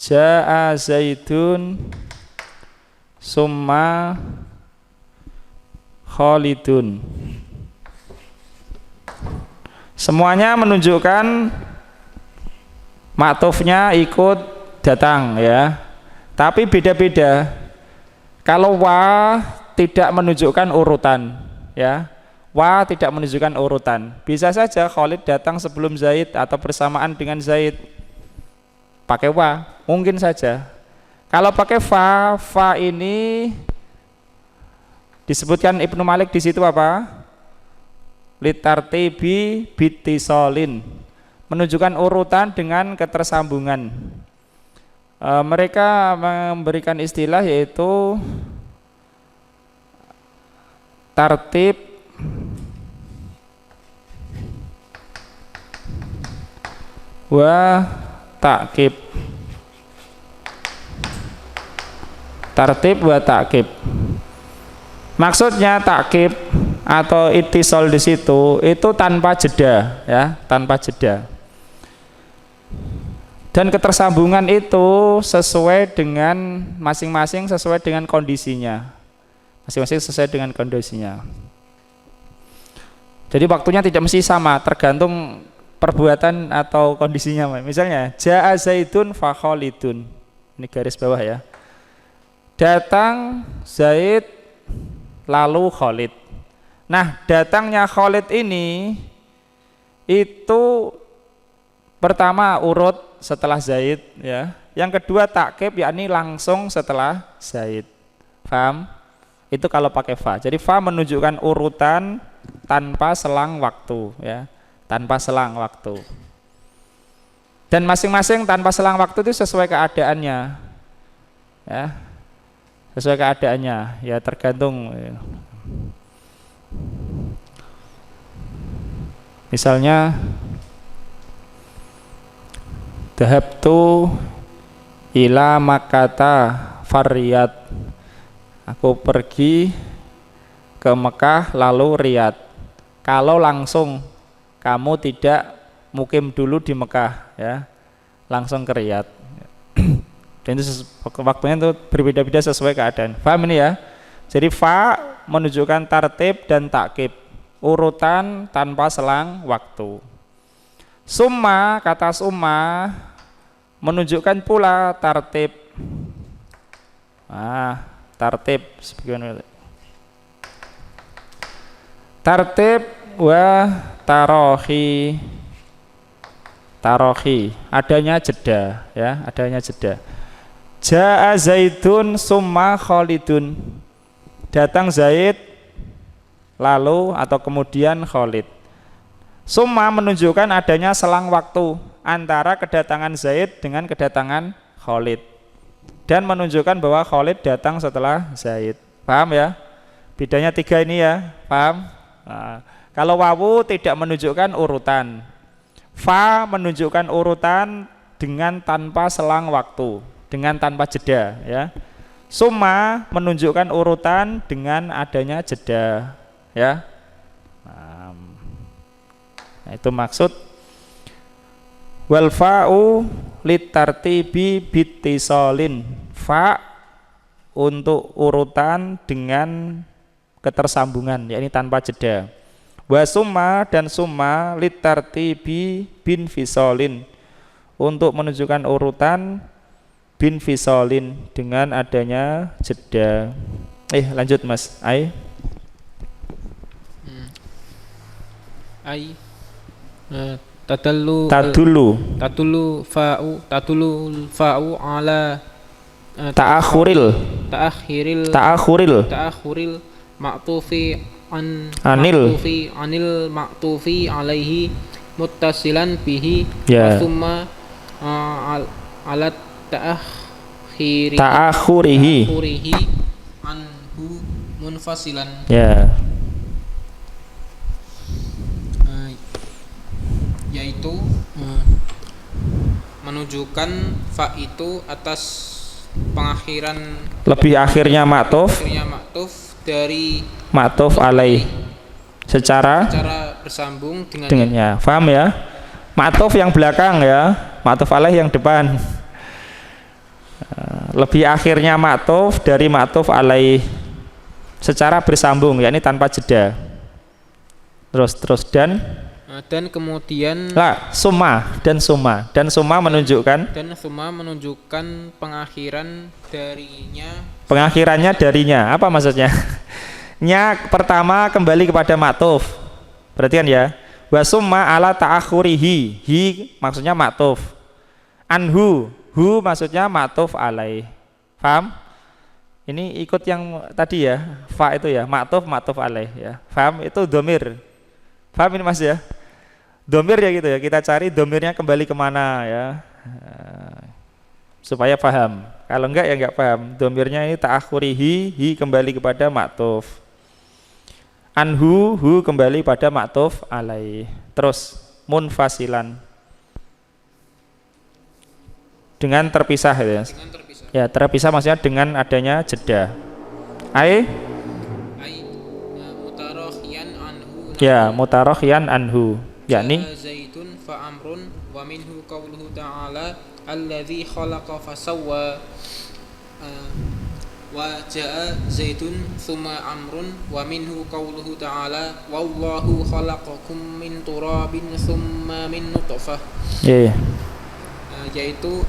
Ja'a Zaidun summa Khalidun. Semuanya menunjukkan maktufnya ikut datang ya, tapi beda-beda. Kalau wa tidak menunjukkan urutan ya, wa tidak menunjukkan urutan, bisa saja Khalid datang sebelum Zaid atau bersamaan dengan Zaid, pakai wa, mungkin saja. Kalau pakai fa ini disebutkan Ibnu Malik di situ apa? Litartibi bittisolin, menunjukkan urutan dengan ketersambungan. Mereka memberikan istilah yaitu tartib wa ta'kib. Tartib wa ta'kib. Maksudnya ta'kib atau ittisol di situ itu tanpa jeda ya, tanpa jeda. Dan ketersambungan itu sesuai dengan masing-masing, sesuai dengan kondisinya. Masing-masing sesuai dengan kondisinya. Jadi waktunya tidak mesti sama, tergantung perbuatan atau kondisinya. Misalnya Ja'a Zaidun fa Khalidun. Ini garis bawah ya. Datang Zaid lalu Khalid. Nah, datangnya Khalid ini itu pertama urut setelah Zaid ya. Yang kedua takkib, yakni langsung setelah Zaid. Paham? Itu kalau pakai fa. Jadi fa menunjukkan urutan tanpa selang waktu ya. tanpa selang waktu. Dan masing-masing tanpa selang waktu itu sesuai keadaannya, ya, sesuai keadaannya, ya tergantung. Misalnya, dhahabtu ila Makkata fariyat, aku pergi ke Mekah lalu Riyadh. Kalau langsung kamu tidak mukim dulu di Mekah, ya, langsung ke Riyadh. Dan itu waktunya itu berbeda-beda sesuai keadaan. Paham ini ya? Jadi fa menunjukkan tartib dan takkib, urutan tanpa selang waktu. Summa, kata summa menunjukkan pula tartib. Tartib sebagaimana tartib wa tarohi. Tarohi, adanya jeda, ya, adanya jeda. Ja'a Zaidun summa Khalidun, datang Zaid lalu atau kemudian Khalid. Summa menunjukkan adanya selang waktu antara kedatangan Zaid dengan kedatangan Khalid, dan menunjukkan bahwa Khalid datang setelah Zaid. Paham ya? Bedanya 3 ini ya, paham? Nah, kalau wawu tidak menunjukkan urutan, fa menunjukkan urutan dengan tanpa selang waktu, dengan tanpa jeda, ya. Summa menunjukkan urutan dengan adanya jeda, ya. Nah, itu maksud wal fa'u litartibi bittisolin, fa untuk urutan dengan ketersambungan, yakni tanpa jeda. Wa summa dan summa litartibi bin fisolin, untuk menunjukkan urutan bin fisolin dengan adanya jeda. Lanjut Mas. Tadulu fa'u ala ta'akhuril ma'tufi anil ma'tufi alaihi muttasilan bihi, wa thumma alat ta'akhurihi anhu munfasilan, ya, yaitu menunjukkan fa itu atas pengakhiran lebih akhirnya ma'tuf dari ma'tuf alaih secara bersambung dengannya. Paham ya? Ma'tuf yang belakang, ya, ma'tuf alaih yang depan. Lebih akhirnya ma'tuf dari ma'tuf alaih secara bersambung, yakni tanpa jeda. Terus dan kemudian summa menunjukkan pengakhirannya darinya. Apa maksudnya? Nya pertama kembali kepada ma'tuf, perhatikan ya. Wa summa ala ta'akhurihi, hi maksudnya ma'tuf, anhu, hu maksudnya ma'tuf alaih. Paham? Ini ikut yang tadi ya, fa itu ya, ma'tuf alaih, ya. Paham? Itu domir. Paham ini Mas ya? Domir ya gitu ya, kita cari domirnya kembali kemana, ya, supaya paham. Kalau enggak ya enggak paham. Domirnya ini ta'akhurihi, hi kembali kepada ma'tuf, anhu, hu kembali pada ma'tuf alaih. Terus munfasilan, dengan terpisah, ya. Ya, terpisah maksudnya dengan adanya jeda. Mutarohian anhu, yakni
Zaidun fa amrun wa minhu qauluhu ta'ala alladzi khalaqa fasawwa, wa jaa Zaidun thumma amrun wa minhu qauluhu ta'ala wallahu khalaqakum min turabin thumma min nutfah. Yaitu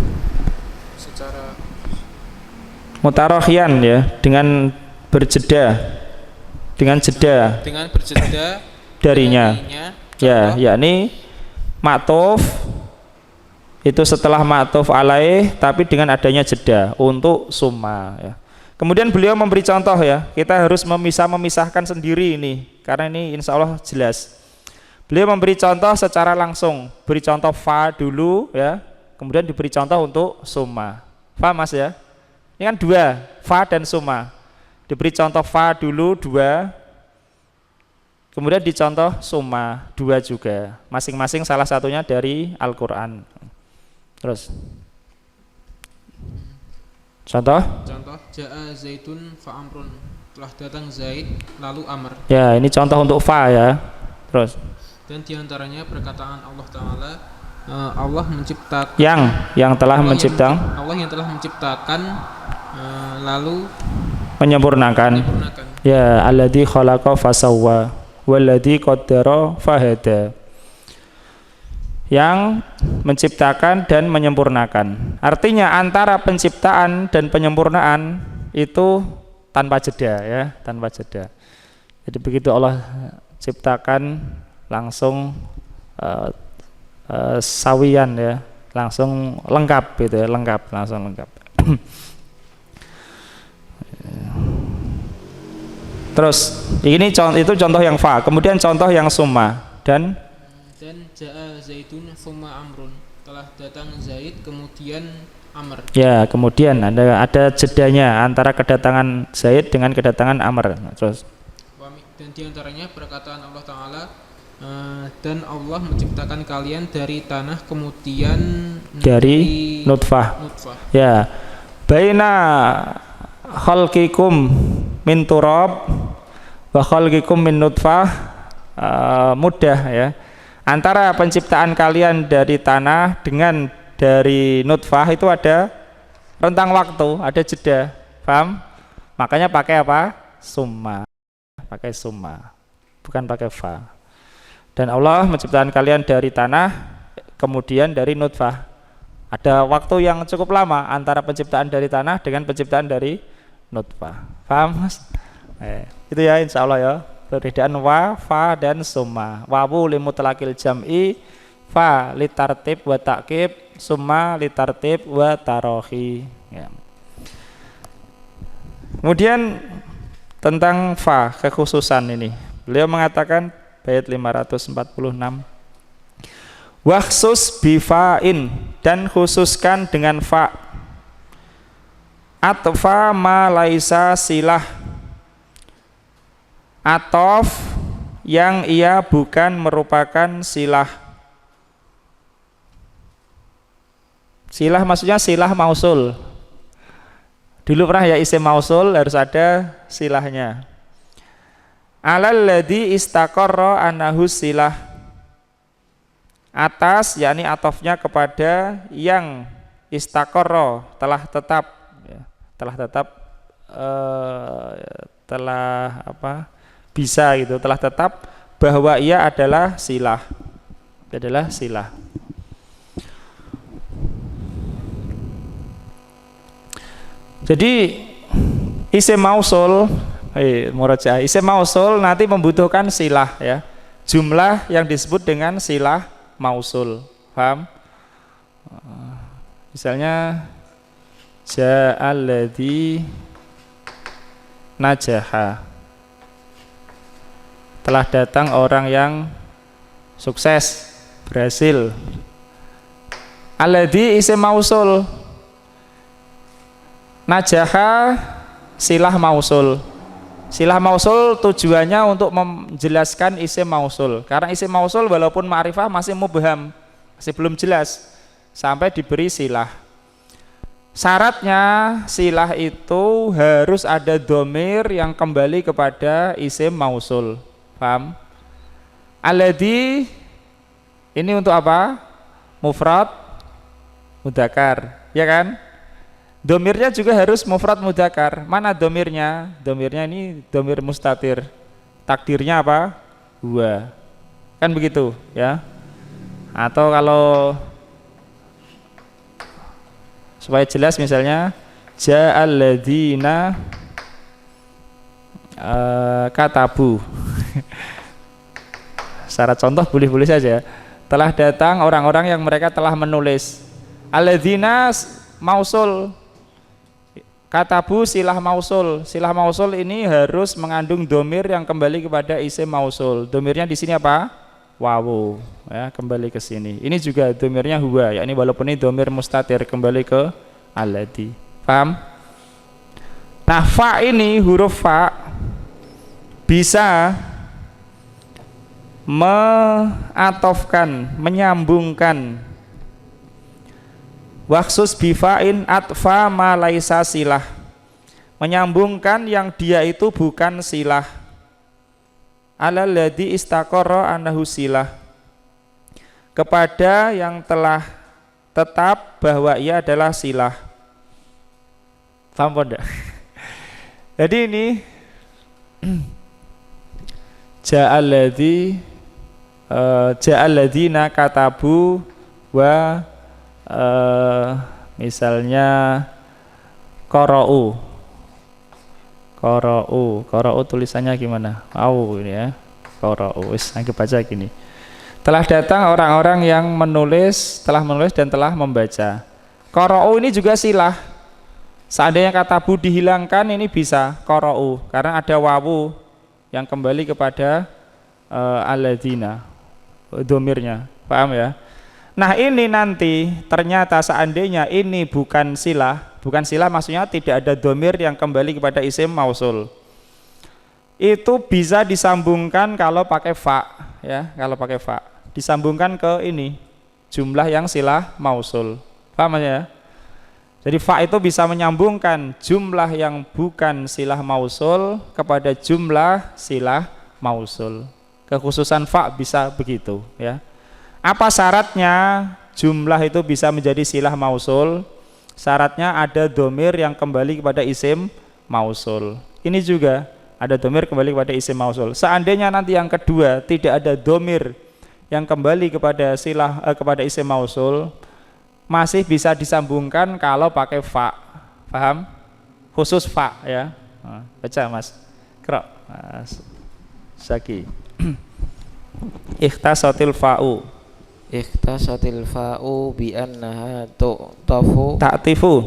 secara
mutarohian, ya, dengan berjeda, dengan jeda darinya. Ya, yakni ma'tuf itu setelah ma'tuf alaih tapi dengan adanya jeda untuk summa, ya. Kemudian beliau memberi contoh, ya. Kita harus memisahkan sendiri ini karena ini insya Allah jelas. Beliau memberi contoh secara langsung, beri contoh fa dulu ya, kemudian diberi contoh untuk summa. Fa Mas ya? Ini kan dua, fa dan summa. Diberi contoh fa dulu dua, kemudian dicontoh summa dua juga. Masing-masing salah satunya dari Al-Qur'an. Terus contoh?
Contoh jaa Zaidun fa amrun. Telah datang Zaid lalu Amr.
Ya, ini contoh untuk fa ya. Terus
Dan diantaranya perkataan Allah Ta'ala, Allah menciptakan
yang telah menciptakan,
Allah yang telah menciptakan lalu
menyempurnakan. Ya, alladzi khalaqa fasawwa walladzi qaddara fahada. Yang menciptakan dan menyempurnakan. Artinya antara penciptaan dan penyempurnaan itu tanpa jeda ya, tanpa jeda. Jadi begitu Allah ciptakan langsung sawian ya, langsung lengkap gitu ya, langsung lengkap. Terus ini itu contoh yang fa, kemudian contoh yang summa dan
jaa Zaidun tsumma Amrun. Telah datang Zaid kemudian Amr.
Ya, kemudian ada jedanya antara kedatangan Zaid dengan kedatangan Amr. Terus
dan diantaranya perkataan Allah Ta'ala, dan Allah menciptakan kalian dari tanah kemudian
dari nutfah. Ya, baina khalqikum min turab wa khalqikum min nutfah, mudah ya. Antara penciptaan kalian dari tanah dengan dari nutfah itu ada rentang waktu, ada jeda. Paham? Makanya pakai apa? Summa. Pakai summa, bukan pakai fa. Dan Allah menciptakan kalian dari tanah, kemudian dari nutfah. Ada waktu yang cukup lama antara penciptaan dari tanah dengan penciptaan dari nutfah. Paham Mas? Itu ya insya Allah ya. Perbedaan wa, fa dan summa. Wawu limutlaqil jam'i, fa litartib wa ta'kib, summa litartib wa tarohi ya. Kemudian tentang fa, kekhususan ini beliau mengatakan bait 546, waksus bifa'in, dan khususkan dengan fa, atfa ma laisa silah, atof yang ia bukan merupakan silah. Silah maksudnya silah mausul. Dulu pernah ya isim mausul harus ada silahnya. Alal ladzi istaqarra annahu silah. Atas yakni atofnya kepada yang istaqarra telah tetap ya, telah apa? Bisa gitu, telah tetap bahwa ia adalah silah. Adalah silah. Jadi isim mausul, murajaah isim mausul nanti membutuhkan silah ya. Jumlah yang disebut dengan silah mausul. Paham? Misalnya ja'alladzi najaha. Telah datang orang yang sukses, berhasil. Alladzi isim mausul. Najaha silah mausul. Silah mausul tujuannya untuk menjelaskan isim mausul. Karena isim mausul walaupun ma'rifah masih mubham, masih belum jelas sampai diberi silah. Syaratnya silah itu harus ada dhamir yang kembali kepada isim mausul. Paham? Alladzi ini untuk apa? Mufrad mudzakkar, ya kan? Domirnya juga harus mufrad mudzakkar. Mana domirnya? Domirnya ini domir mustatir. Takdirnya apa? Huwa. Kan begitu ya. Atau kalau supaya jelas misalnya ja'al ladzina katabu. Secara contoh boleh-boleh saja. Telah datang orang-orang yang mereka telah menulis. Alladzina mausul. Katabu silah mausul. Silah mausul ini harus mengandung domir yang kembali kepada isim mausul. Domirnya di sini apa? wawu ya, kembali ke sini. Ini juga domirnya huwa, yakni walaupun ini domir mustatir kembali ke alladzi. Paham? Nah, fa ini huruf fa bisa meatofkan, menyambungkan. Waksus bifa'in atfa ma laisa silah, menyambungkan yang dia itu bukan silah. Alal ladzi istaqarra annahu silah, kepada yang telah tetap bahwa ia adalah silah. Paham tidak? Jadi ini ja'alladzina katabu wa misalnya qara'u tulisannya gimana? Au ini ya. Qara'u wis anggap baca gini. Telah datang orang-orang yang telah menulis dan telah membaca. Qara'u ini juga silah. Seandainya kata bu dihilangkan ini bisa qara'u karena ada wawu yang kembali kepada alladzina domirnya. Paham ya? Nah, ini nanti ternyata seandainya ini bukan silah maksudnya tidak ada domir yang kembali kepada isim mausul. Itu bisa disambungkan kalau pakai fa ya, kalau pakai fa disambungkan ke ini jumlah yang silah mausul. Paham ya? Jadi fa itu bisa menyambungkan jumlah yang bukan silah mausul kepada jumlah silah mausul. Kekhususan fa bisa begitu ya. Apa syaratnya jumlah itu bisa menjadi silah mausul? Syaratnya ada domir yang kembali kepada isim mausul. Ini juga ada domir kembali kepada isim mausul. Seandainya nanti yang kedua tidak ada domir yang kembali kepada kepada isim mausul, masih bisa disambungkan kalau pakai fa. Paham? Khusus fa ya. Nah, baca Mas. Qra. Saki. Ikhtasatil fa'u.
Ikhtasatil fa'u bi annaha ta'tifu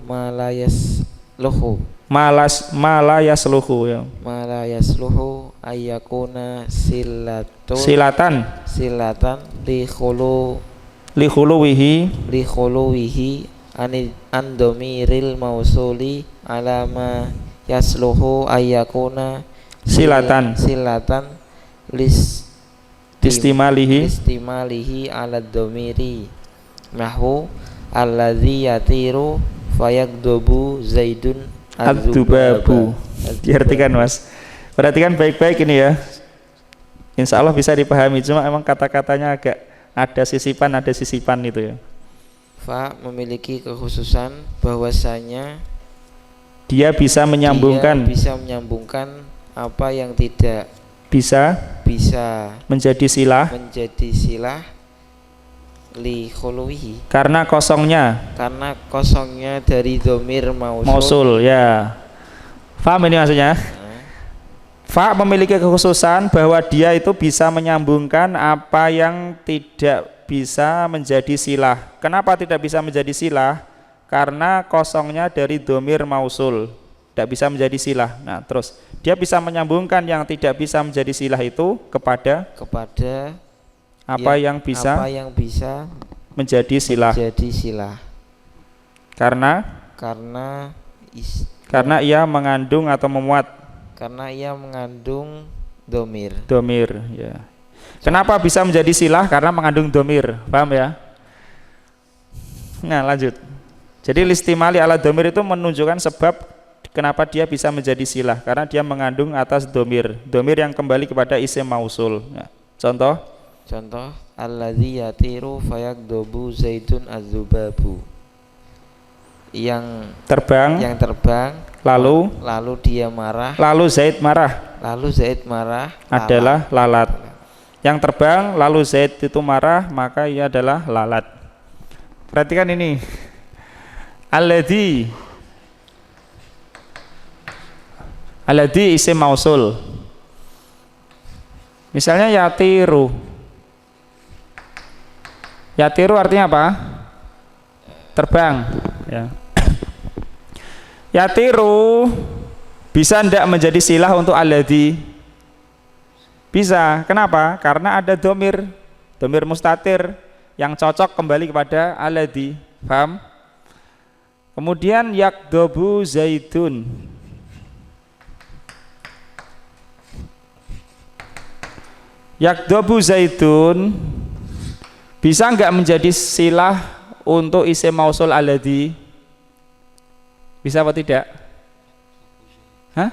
ma la yasluhu ya. Ma la yasluhu ayyakuna silatan li khuluwihi an domiril mausuli alama yasluhu ayyakuna silatan listimalihi ala domiri nahwu alladzi yatiru fayakdubu zaidun
adzubabu. Diartikan Mas, perhatikan baik-baik ini ya, insya Allah bisa dipahami, cuma emang kata-katanya agak ada sisipan itu ya.
Fa memiliki kekhususan bahwasanya
dia bisa menyambungkan
apa yang tidak
bisa menjadi silah li khuluwihi, karena kosongnya
dari domir
mausul ya. Paham ini maksudnya? Fa memiliki kekhususan bahwa dia itu bisa menyambungkan apa yang tidak bisa menjadi silah. Kenapa tidak bisa menjadi silah? Karena kosongnya dari domir mausul, tidak bisa menjadi silah. Nah, terus dia bisa menyambungkan yang tidak bisa menjadi silah itu kepada apa yang bisa menjadi silah. Karena ia mengandung atau memuat.
Karena ia mengandung domir
ya. Kenapa bisa menjadi silah? Karena mengandung domir. Paham ya? Nah, lanjut. Jadi listimali ala domir itu menunjukkan sebab kenapa dia bisa menjadi silah, karena dia mengandung atas domir yang kembali kepada isim mausul. Nah, contoh
alladzi yatiru fayakdubu zaidun adzubabu, yang terbang lalu dia marah, lalu Zaid marah
adalah lalat. Yang terbang lalu Zaid itu marah, maka ia adalah lalat. Perhatikan ini, alladzi isim mausul. Misalnya yatiru artinya apa? Terbang ya. Yatiru bisa ndak menjadi silah untuk alladzi? Bisa. Kenapa? Karena ada domir mustatir yang cocok kembali kepada alladzi. Paham? Kemudian yakdobu zaitun. Yakdobu zaitun bisa enggak menjadi silah untuk isim mausul alladzi? Bisa apa tidak? Hah?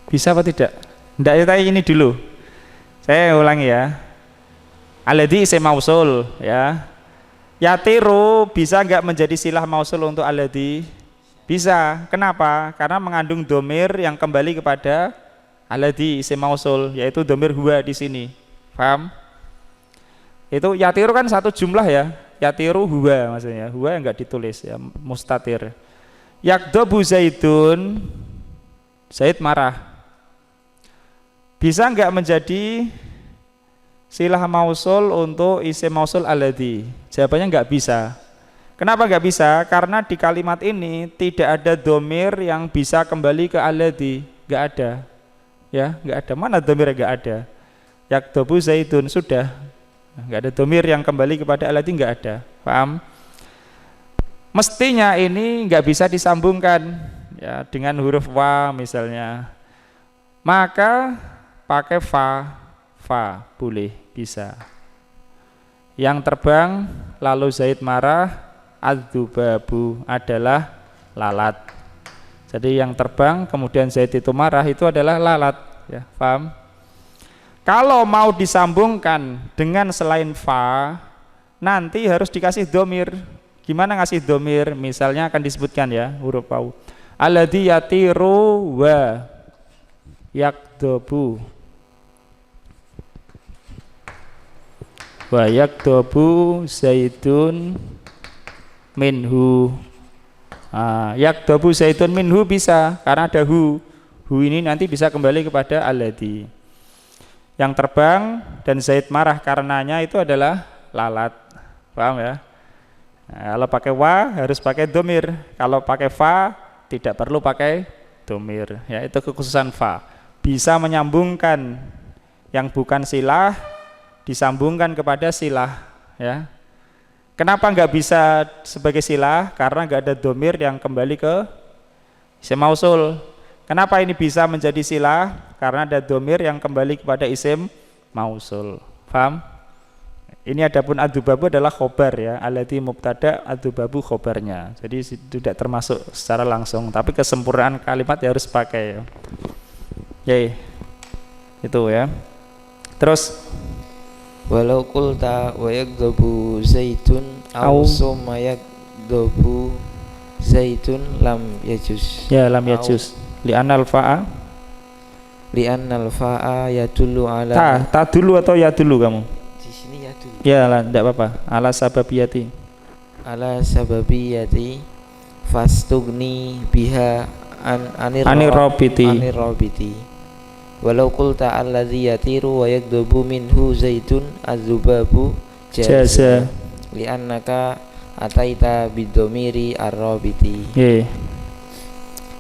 Bisa apa tidak? Tidak, ya ini dulu. Saya ulangi ya. Alladzi isim mausul ya. Yatiru bisa enggak menjadi silah mausul untuk alladzi? Bisa. Kenapa? Karena mengandung domir yang kembali kepada alladzi isim mausul, yaitu domir huwa di sini. Paham? Itu yatiru kan satu jumlah ya. Yatiru huwa maksudnya. Huwa enggak ditulis ya, mustatir. Yakdobu zaitun, Zaid marah. Bisa enggak menjadi silah mausul untuk isim mausul alladzi? Jawabannya enggak bisa. Kenapa enggak bisa? Karena di kalimat ini tidak ada domir yang bisa kembali ke alladzi, enggak ada. Ya, enggak ada. Mana domir enggak ada? Yakdobu zaitun sudah. Enggak ada domir yang kembali kepada alladzi, enggak ada. Paham? Mestinya ini enggak bisa disambungkan ya dengan huruf wa misalnya. Maka pakai fa boleh, bisa. Yang terbang lalu Zaid marah, adzubabu adalah lalat. Jadi yang terbang kemudian Zaid itu marah itu adalah lalat ya, paham? Kalau mau disambungkan dengan selain fa, nanti harus dikasih domir. Gimana ngasih domir? Misalnya akan disebutkan ya huruf waw. Alladzi yatiru wa yakdobu. Wa yakdobu zaitun minhu. Yakdobu zaitun minhu bisa karena ada hu. Hu ini nanti bisa kembali kepada alladzi. Yang terbang dan Zaid marah karenanya itu adalah lalat. Paham ya? Nah, kalau pakai wa harus pakai domir. Kalau pakai fa tidak perlu pakai domir. Ya, itu kekhususan fa. Bisa menyambungkan yang bukan silah disambungkan kepada silah ya. Kenapa enggak bisa sebagai silah? Karena enggak ada domir yang kembali ke isim mausul. Kenapa ini bisa menjadi silah? Karena ada domir yang kembali kepada isim mausul. Paham? Ini adapun adzubabu adalah khobar ya, alladzi mubtada, adzubabu khobarnya. Jadi tidak termasuk secara langsung, tapi kesempurnaan kalimat ya harus pakai ya. Yey. Itu ya. Terus
walau qulta wa yakdhabu zaitun aw summa yakdhabu zaitun lam yajuz.
Ya, lam yajuz. Li'annal fa'a
yadullu ala
ta dulu atau ya dulu kamu?
Di sini ya dulu.
Ya lah, enggak apa-apa. Ala sababiyati
fastugni biha anir rabiti. Walau qulta alladzi yatiru wa yakdubu minhu zaitun adzubabu jaza li'annaka ataita bidomiri ar-rabiti.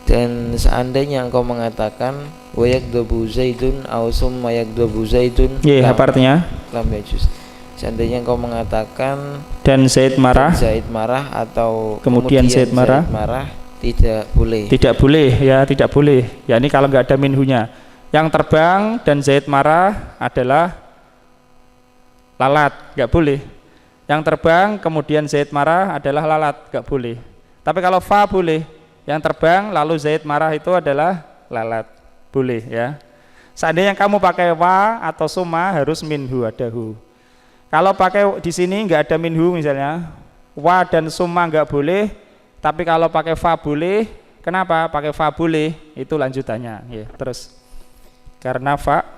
Dan seandainya engkau mengatakan wa yakdubu zaitun aw summa yakdubu zaitun,
apa artinya?
Lam yajuz. Seandainya engkau mengatakan
dan Zaid marah
atau
kemudian Zaid marah,
tidak boleh.
Tidak boleh ya, tidak boleh. Ya ini kalau enggak ada minhunya. Yang terbang dan Zaid marah adalah lalat, enggak boleh. Yang terbang kemudian Zaid marah adalah lalat, enggak boleh. Tapi kalau fa boleh. Yang terbang lalu Zaid marah itu adalah lalat, boleh ya. Seandainya kamu pakai wa atau summa harus minhu, ada hu. Kalau pakai di sini enggak ada minhu misalnya, wa dan summa enggak boleh, tapi kalau pakai fa boleh. Kenapa? Pakai fa boleh, itu lanjutannya ya. Terus karena fa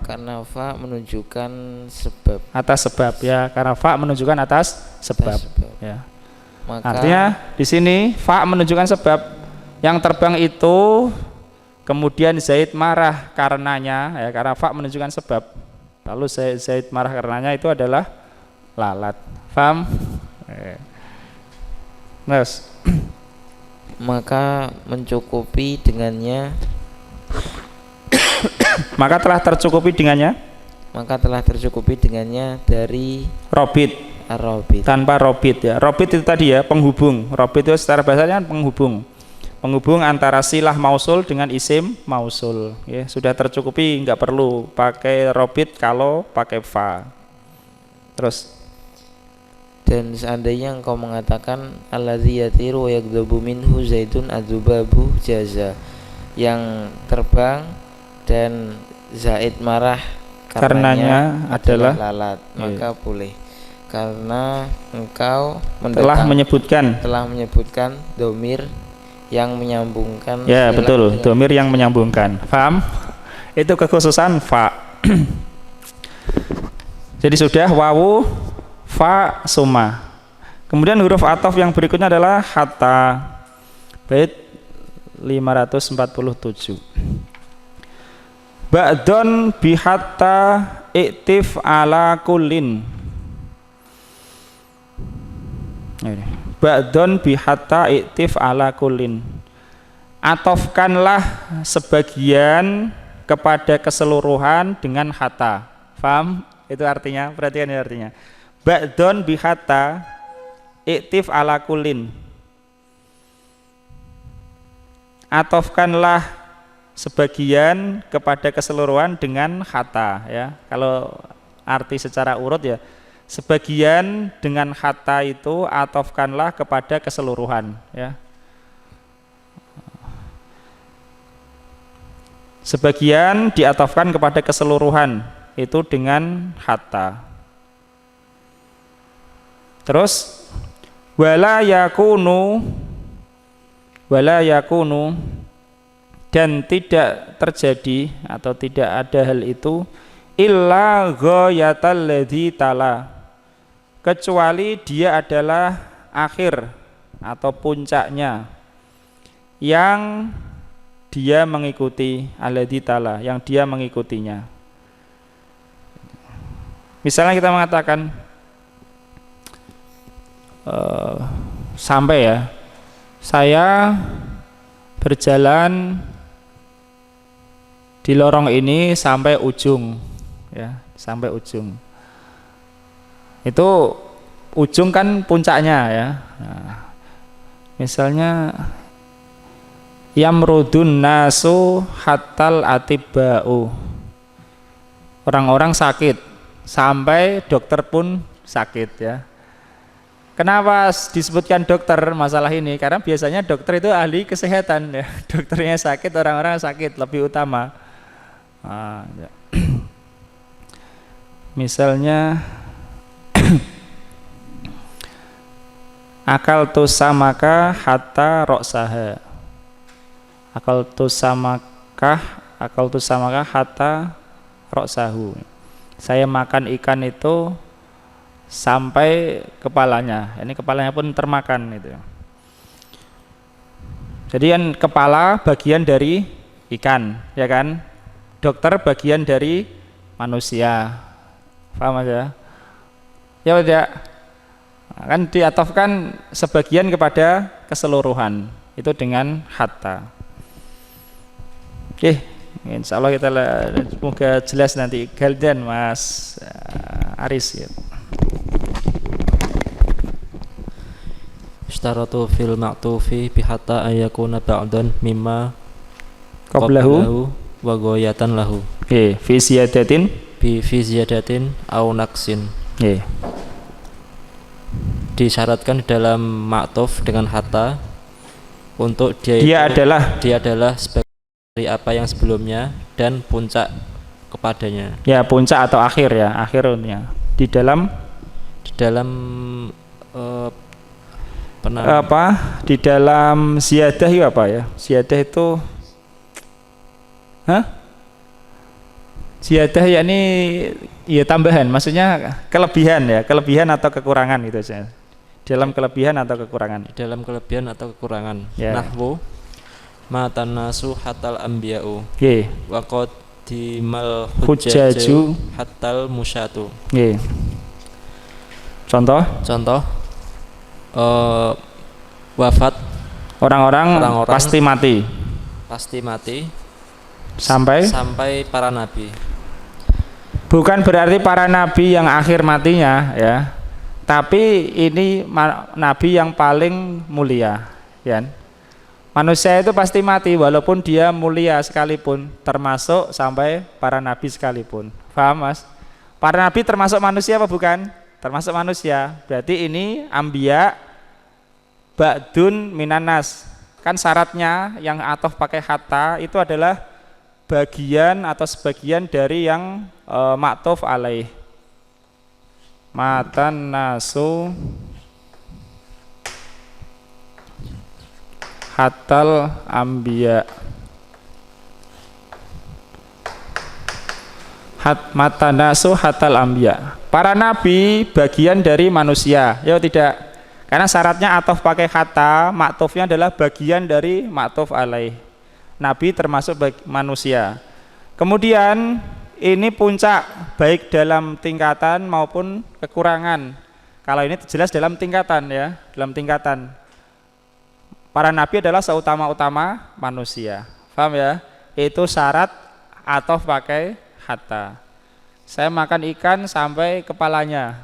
menunjukkan sebab,
atas sebab ya, karena fa menunjukkan atas sebab. Ya.
Maka,
artinya di sini fa menunjukkan sebab. Yang terbang itu kemudian Zaid marah karenanya ya, karena fa menunjukkan sebab. Lalu Zaid marah karenanya itu adalah lalat. Paham? Terus
maka mencukupi dengannya
Maka telah tercukupi dengannya
dari
robit,
ar-rabit.
tanpa robit ya. Robit itu tadi ya, penghubung. Robit itu secara bahasanya penghubung antara silah mausul dengan isim mausul ya. Sudah tercukupi, nggak perlu pakai robit kalau pakai fa. Terus,
Dan seandainya engkau mengatakan alladzi yatiru wa yaghdabu minhu zaidun adzubabu jaza, yang terbang dan Zaid marah karenanya adalah lalat, maka boleh, karena engkau
telah menyebutkan
domir yang menyambungkan.
Ya betul, domir yang menyambungkan. Paham? Itu kekhususan fa. Jadi sudah wawu, fa, summa. Kemudian huruf ataf yang berikutnya adalah hatta. Bait 547. Ba'don bihatta iktif ala kullin. Ba'don bihatta iktif ala kullin. Atofkanlah sebagian kepada keseluruhan dengan hatta. Paham? Itu artinya, perhatikan ya artinya. Ba'don bihatta iktif ala kullin. Atofkanlah sebagian kepada keseluruhan dengan hatta ya. Kalau arti secara urut ya, sebagian dengan hatta itu atofkanlah kepada keseluruhan ya. Sebagian diatofkan kepada keseluruhan itu dengan hatta. Terus wala yakunu dan tidak terjadi atau tidak ada hal itu illa ghayatal ladzi tala, kecuali dia adalah akhir atau puncaknya yang dia mengikuti, alladzi tala, yang dia mengikutinya. Misalnya kita mengatakan sampai ya, saya berjalan di lorong ini sampai ujung ya, sampai ujung. Itu ujung kan puncaknya ya. Nah, misalnya yamrudun nasu hatal atibau, orang-orang sakit sampai dokter pun sakit ya. Kenapa disebutkan dokter masalah ini? Karena biasanya dokter itu ahli kesehatan ya. Dokternya sakit, orang-orang sakit lebih utama. Ya. Misalnya akal tusamaka hatta roksaha. Akal tusamaka hatta roksahu. Saya makan ikan itu sampai kepalanya. Ini kepalanya pun termakan itu. Jadi kan kepala bagian dari ikan, ya kan? Dokter bagian dari manusia. Paham aja? Ya tidak? Kan diatofkan sebagian kepada keseluruhan. Itu dengan hatta. Oke, insya Allah kita semoga jelas nanti. Galdan Mas Aris ya.
Ishtaratu fil ma'tufi bihatta ayakuna ba'dan mimma
qablahu
wa ghayatan lahu.
Oke, fi ziyadatin
au naqsin.
Oke.
Disyaratkan di dalam ma'tuf dengan hatta untuk
dia adalah
sebagai dari apa yang sebelumnya dan puncak kepadanya.
Ya, puncak atau akhir ya, akhirnya. Di dalam di dalam ziyadah itu apa ya? Ziyadah itu ziyadah yakni ya tambahan, maksudnya kelebihan ya, kelebihan atau kekurangan gitu saja. Dalam kelebihan atau kekurangan.
Di dalam kelebihan atau kekurangan.
Ya.
Nahwu matanasu hatal ambiya'u.
Nggih.
Wa qadimal
Hujjaju
hatal musyatu.
Nggih. Contoh
wafat
orang-orang pasti mati
sampai para nabi.
Bukan berarti para nabi yang akhir matinya ya, tapi ini nabi yang paling mulia ya. Manusia itu pasti mati walaupun dia mulia sekalipun, termasuk sampai para nabi sekalipun. Paham Mas? Para nabi termasuk manusia apa bukan? Termasuk manusia. Berarti ini ambiya ba'dun minanas. Kan syaratnya yang atof pakai hatta itu adalah bagian atau sebagian dari yang ma'tuf alaih. Matan nasu hatal ambiya. Matan nasu hatal ambiya. Para nabi bagian dari manusia. Ya tidak? Karena syaratnya atof pakai hatta, ma'tufnya adalah bagian dari ma'tuf alaih. Nabi termasuk manusia. Kemudian ini puncak baik dalam tingkatan maupun kekurangan. Kalau ini jelas dalam tingkatan ya, dalam tingkatan. Para nabi adalah seutama-utama manusia. Paham ya? Itu syarat atof pakai hatta. Saya makan ikan sampai kepalanya.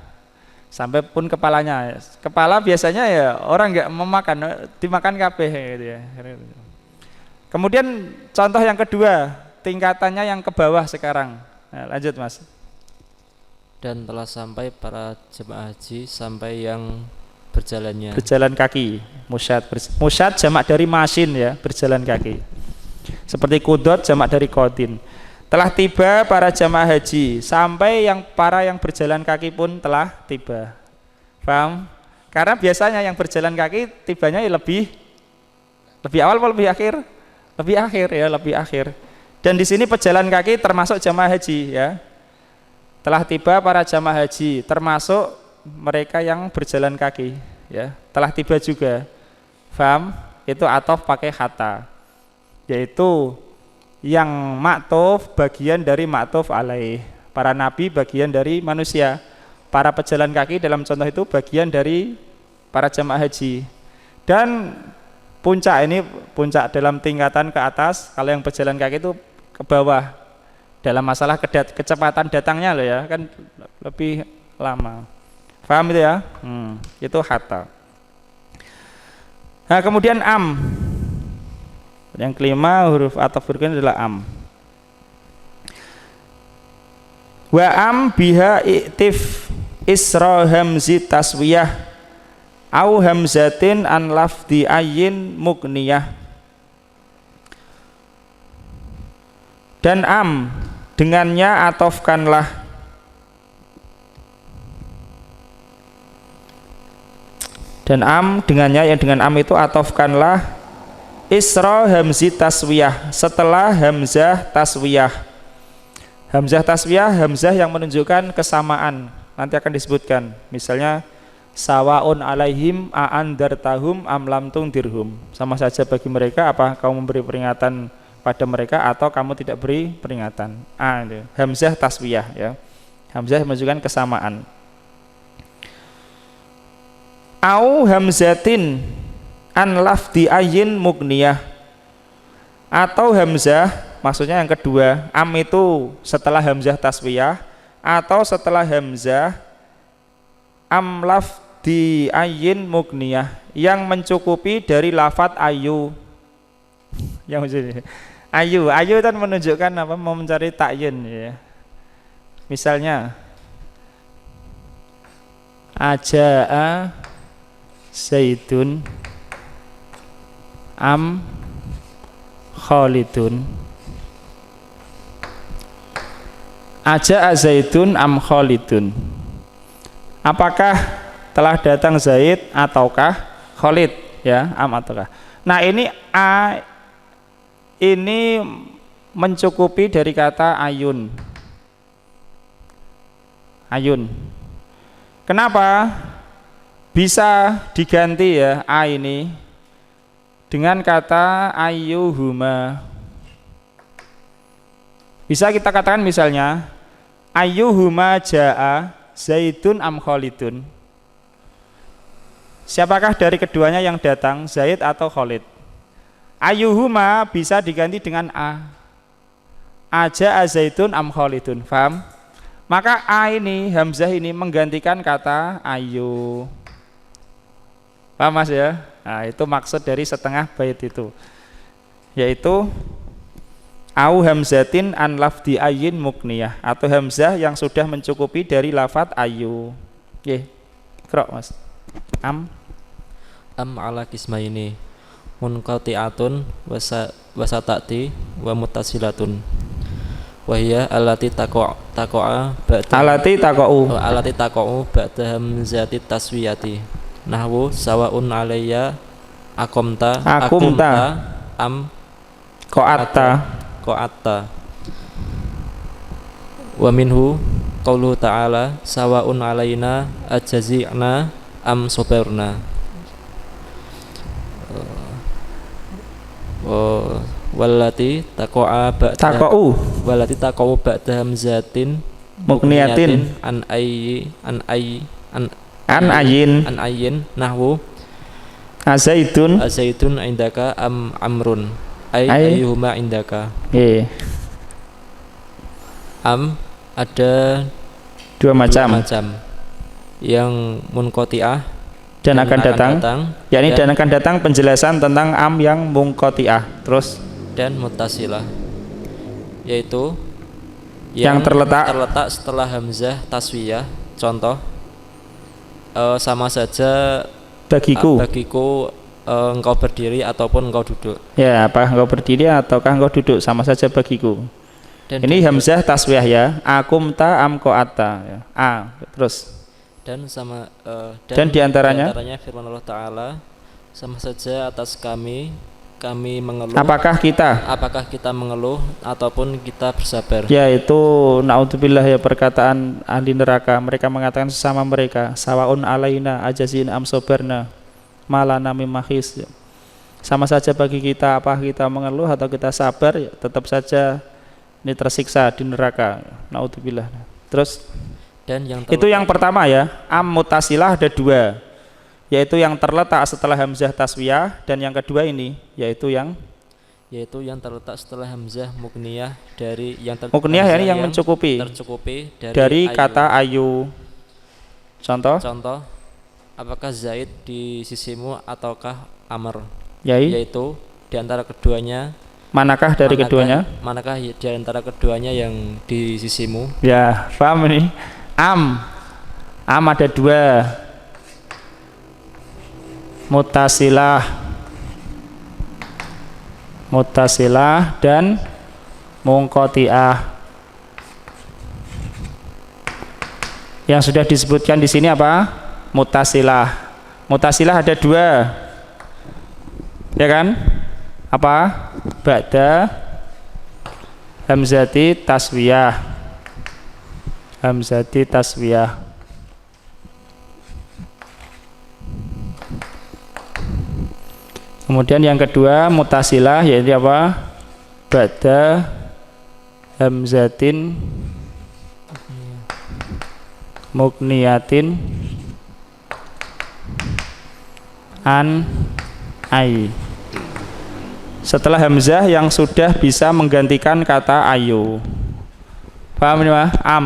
Sampai pun kepalanya. Kepala biasanya ya orang nggak memakan, dimakan kabeh gitu ya. Kemudian contoh yang kedua, tingkatannya yang ke bawah sekarang. Nah, lanjut Mas.
Dan telah sampai para jemaah haji sampai yang berjalan
kaki. Musyad jamak dari masin ya, berjalan kaki. Seperti kudot jamak dari kodin. Telah tiba para jamaah haji, sampai para yang berjalan kaki pun telah tiba. Paham? Karena biasanya yang berjalan kaki tibanya lebih awal atau lebih akhir? Lebih akhir. Dan di sini pejalan kaki termasuk jamaah haji ya. Telah tiba para jamaah haji, termasuk mereka yang berjalan kaki ya, telah tiba juga. Paham? Itu atof pakai hatta, yaitu yang ma'tuf bagian dari ma'tuf alaih. Para nabi bagian dari manusia, para pejalan kaki dalam contoh itu bagian dari para jamaah haji. Dan puncak dalam tingkatan ke atas, kalau yang berjalan kaki itu ke bawah dalam masalah kecepatan datangnya loh ya, kan lebih lama. Paham itu ya? Itu hatta. Nah kemudian am. Yang kelima huruf ataf berikutnya adalah am. Wa am biha i'tif isra hamzi taswiyah au hamzatin an lafdi ayyin mugniyah. Dan am dengannya atofkanlah yang dengan am itu atofkanlah isra hamzi taswiyah, setelah hamzah taswiyah. Hamzah taswiyah, hamzah yang menunjukkan kesamaan, nanti akan disebutkan. Misalnya sawaun alaihim a'andartahum am lam tungdirhum, sama saja bagi mereka apa kamu memberi peringatan pada mereka atau kamu tidak beri peringatan. Itu hamzah taswiyah ya. Hamzah menunjukkan kesamaan. Au hamzatin an lafdi ayyin mugniyah, atau hamzah maksudnya yang kedua, am itu setelah hamzah taswiyah atau setelah hamzah am lafdi ayyin mugniyah, yang mencukupi dari lafadz ayu. Yang ayu kan menunjukkan apa, mau mencari ta'yin ya. Misalnya aja'a Zaidun am Khalidun. Aja'a Zaidun am Khalidun. Apakah telah datang Zaid ataukah Khalid ya, am ataukah. Nah ini a ini mencukupi dari kata ayun. Ayun. Kenapa bisa diganti ya a ini dengan kata ayyuhuma? Bisa kita katakan misalnya ayyuhuma jaa Zaidun am Khalidun. Siapakah dari keduanya yang datang, Zaid atau Khalid? Ayyuhuma bisa diganti dengan a. Aja Zaidun am Khalidun. Paham? Maka a ini hamzah ini menggantikan kata ayu. Paham Mas ya? Nah, itu maksud dari setengah bait itu. Yaitu au hamzatin an lafdi ayin mukniyah, atau hamzah yang sudah mencukupi dari lafat ayu. Nggih. Krok Mas. Am
ala kismaini munqati'atun wasatati wa muttasilatun. Wahia alati tako'a ba'da
alati
taqa'u ba'da hamzati taswiyati. Nahwu sawaun alayya akumta am qa'atta. Wa minhu qauluhu ta'ala sawaun alaina ajazi'na am sabarna. Walati taqa'u ba'da hamzatin mukniyatin an ayyin nahwu azaidun indaka am amrun ayyuhuma indaka. Am ada
dua macam yang munqati'ah dan akan datang, yakni dan akan datang penjelasan tentang am yang munqati'ah, terus
dan muttasilah, yaitu
yang terletak
setelah hamzah taswiyah. Contoh, sama saja bagiku engkau berdiri ataupun engkau duduk.
Ya, apakah engkau berdiri ataukah engkau duduk, sama saja bagiku. Dan ini hamzah taswiyah ya. Akumta am qa'atta ya. Terus
dan sama
dan diantaranya
firman Allah Ta'ala, sama saja atas kami mengeluh.
Apakah kita
mengeluh ataupun kita bersabar.
Ya, itu naudzubillah ya, perkataan ahli neraka. Mereka mengatakan sesama mereka, sawaun alaina ajazin am sabarna malana mim mahis. Sama saja bagi kita apakah kita mengeluh atau kita sabar, ya, tetap saja ini tersiksa di neraka. Naudzubillah. Terus
dan
itu yang pertama ya. Am mutasilah ada dua, yaitu yang terletak setelah hamzah taswiyah, dan yang kedua ini yaitu yang
terletak setelah hamzah mukniyah dari
mukniyah ini yang mencukupi dari kata ayu. Contoh, apakah Zaid di sisimu ataukah Amr?
Yaitu di antara keduanya.
Manakah dari keduanya?
Manakah di antara keduanya yang di sisimu?
Ya, paham ini. Am ada dua, mutasilah dan munqati'ah. Yang sudah disebutkan di sini apa? Mutasilah ada dua, ya kan? Apa? Ba'da hamzati taswiyah. Kemudian yang kedua mutasilah, yaitu apa? Ba'da hamzatin mukniyatin an ai. Setelah hamzah yang sudah bisa menggantikan kata ayu. Paham ini Pak? Am.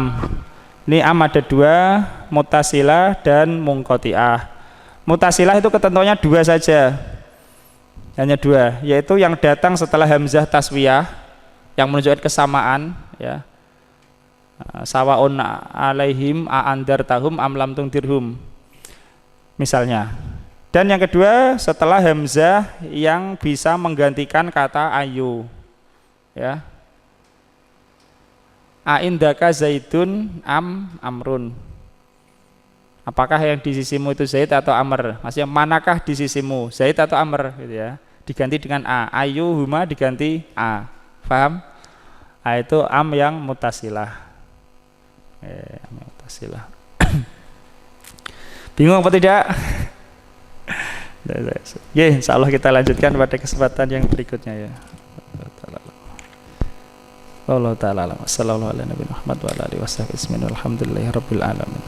Ini am ada dua, mutasilah dan munqati'ah. Mutasilah itu ketentuannya dua saja, hanya dua, yaitu yang datang setelah hamzah taswiyah yang menunjukkan kesamaan ya. Sawaun alaihim a'andartahum am lam tungdirhum misalnya. Dan yang kedua setelah hamzah yang bisa menggantikan kata ayu ya. Aindaka zaidun am amrun. Apakah yang di sisimu itu Zaid atau Amr? Maksudnya manakah di sisimu, Zaid atau Amr gitu ya. Diganti dengan a. Ayu huma diganti a. Paham? Itu am yang mutasilah. Mutasilah. Bingung apa tidak? Ya, insyaallah kita lanjutkan pada kesempatan yang berikutnya ya. Allah Ta'ala. Wassalamualaikum warahmatullahi wabarakatuh. Alhamdulillahirabbil alamin.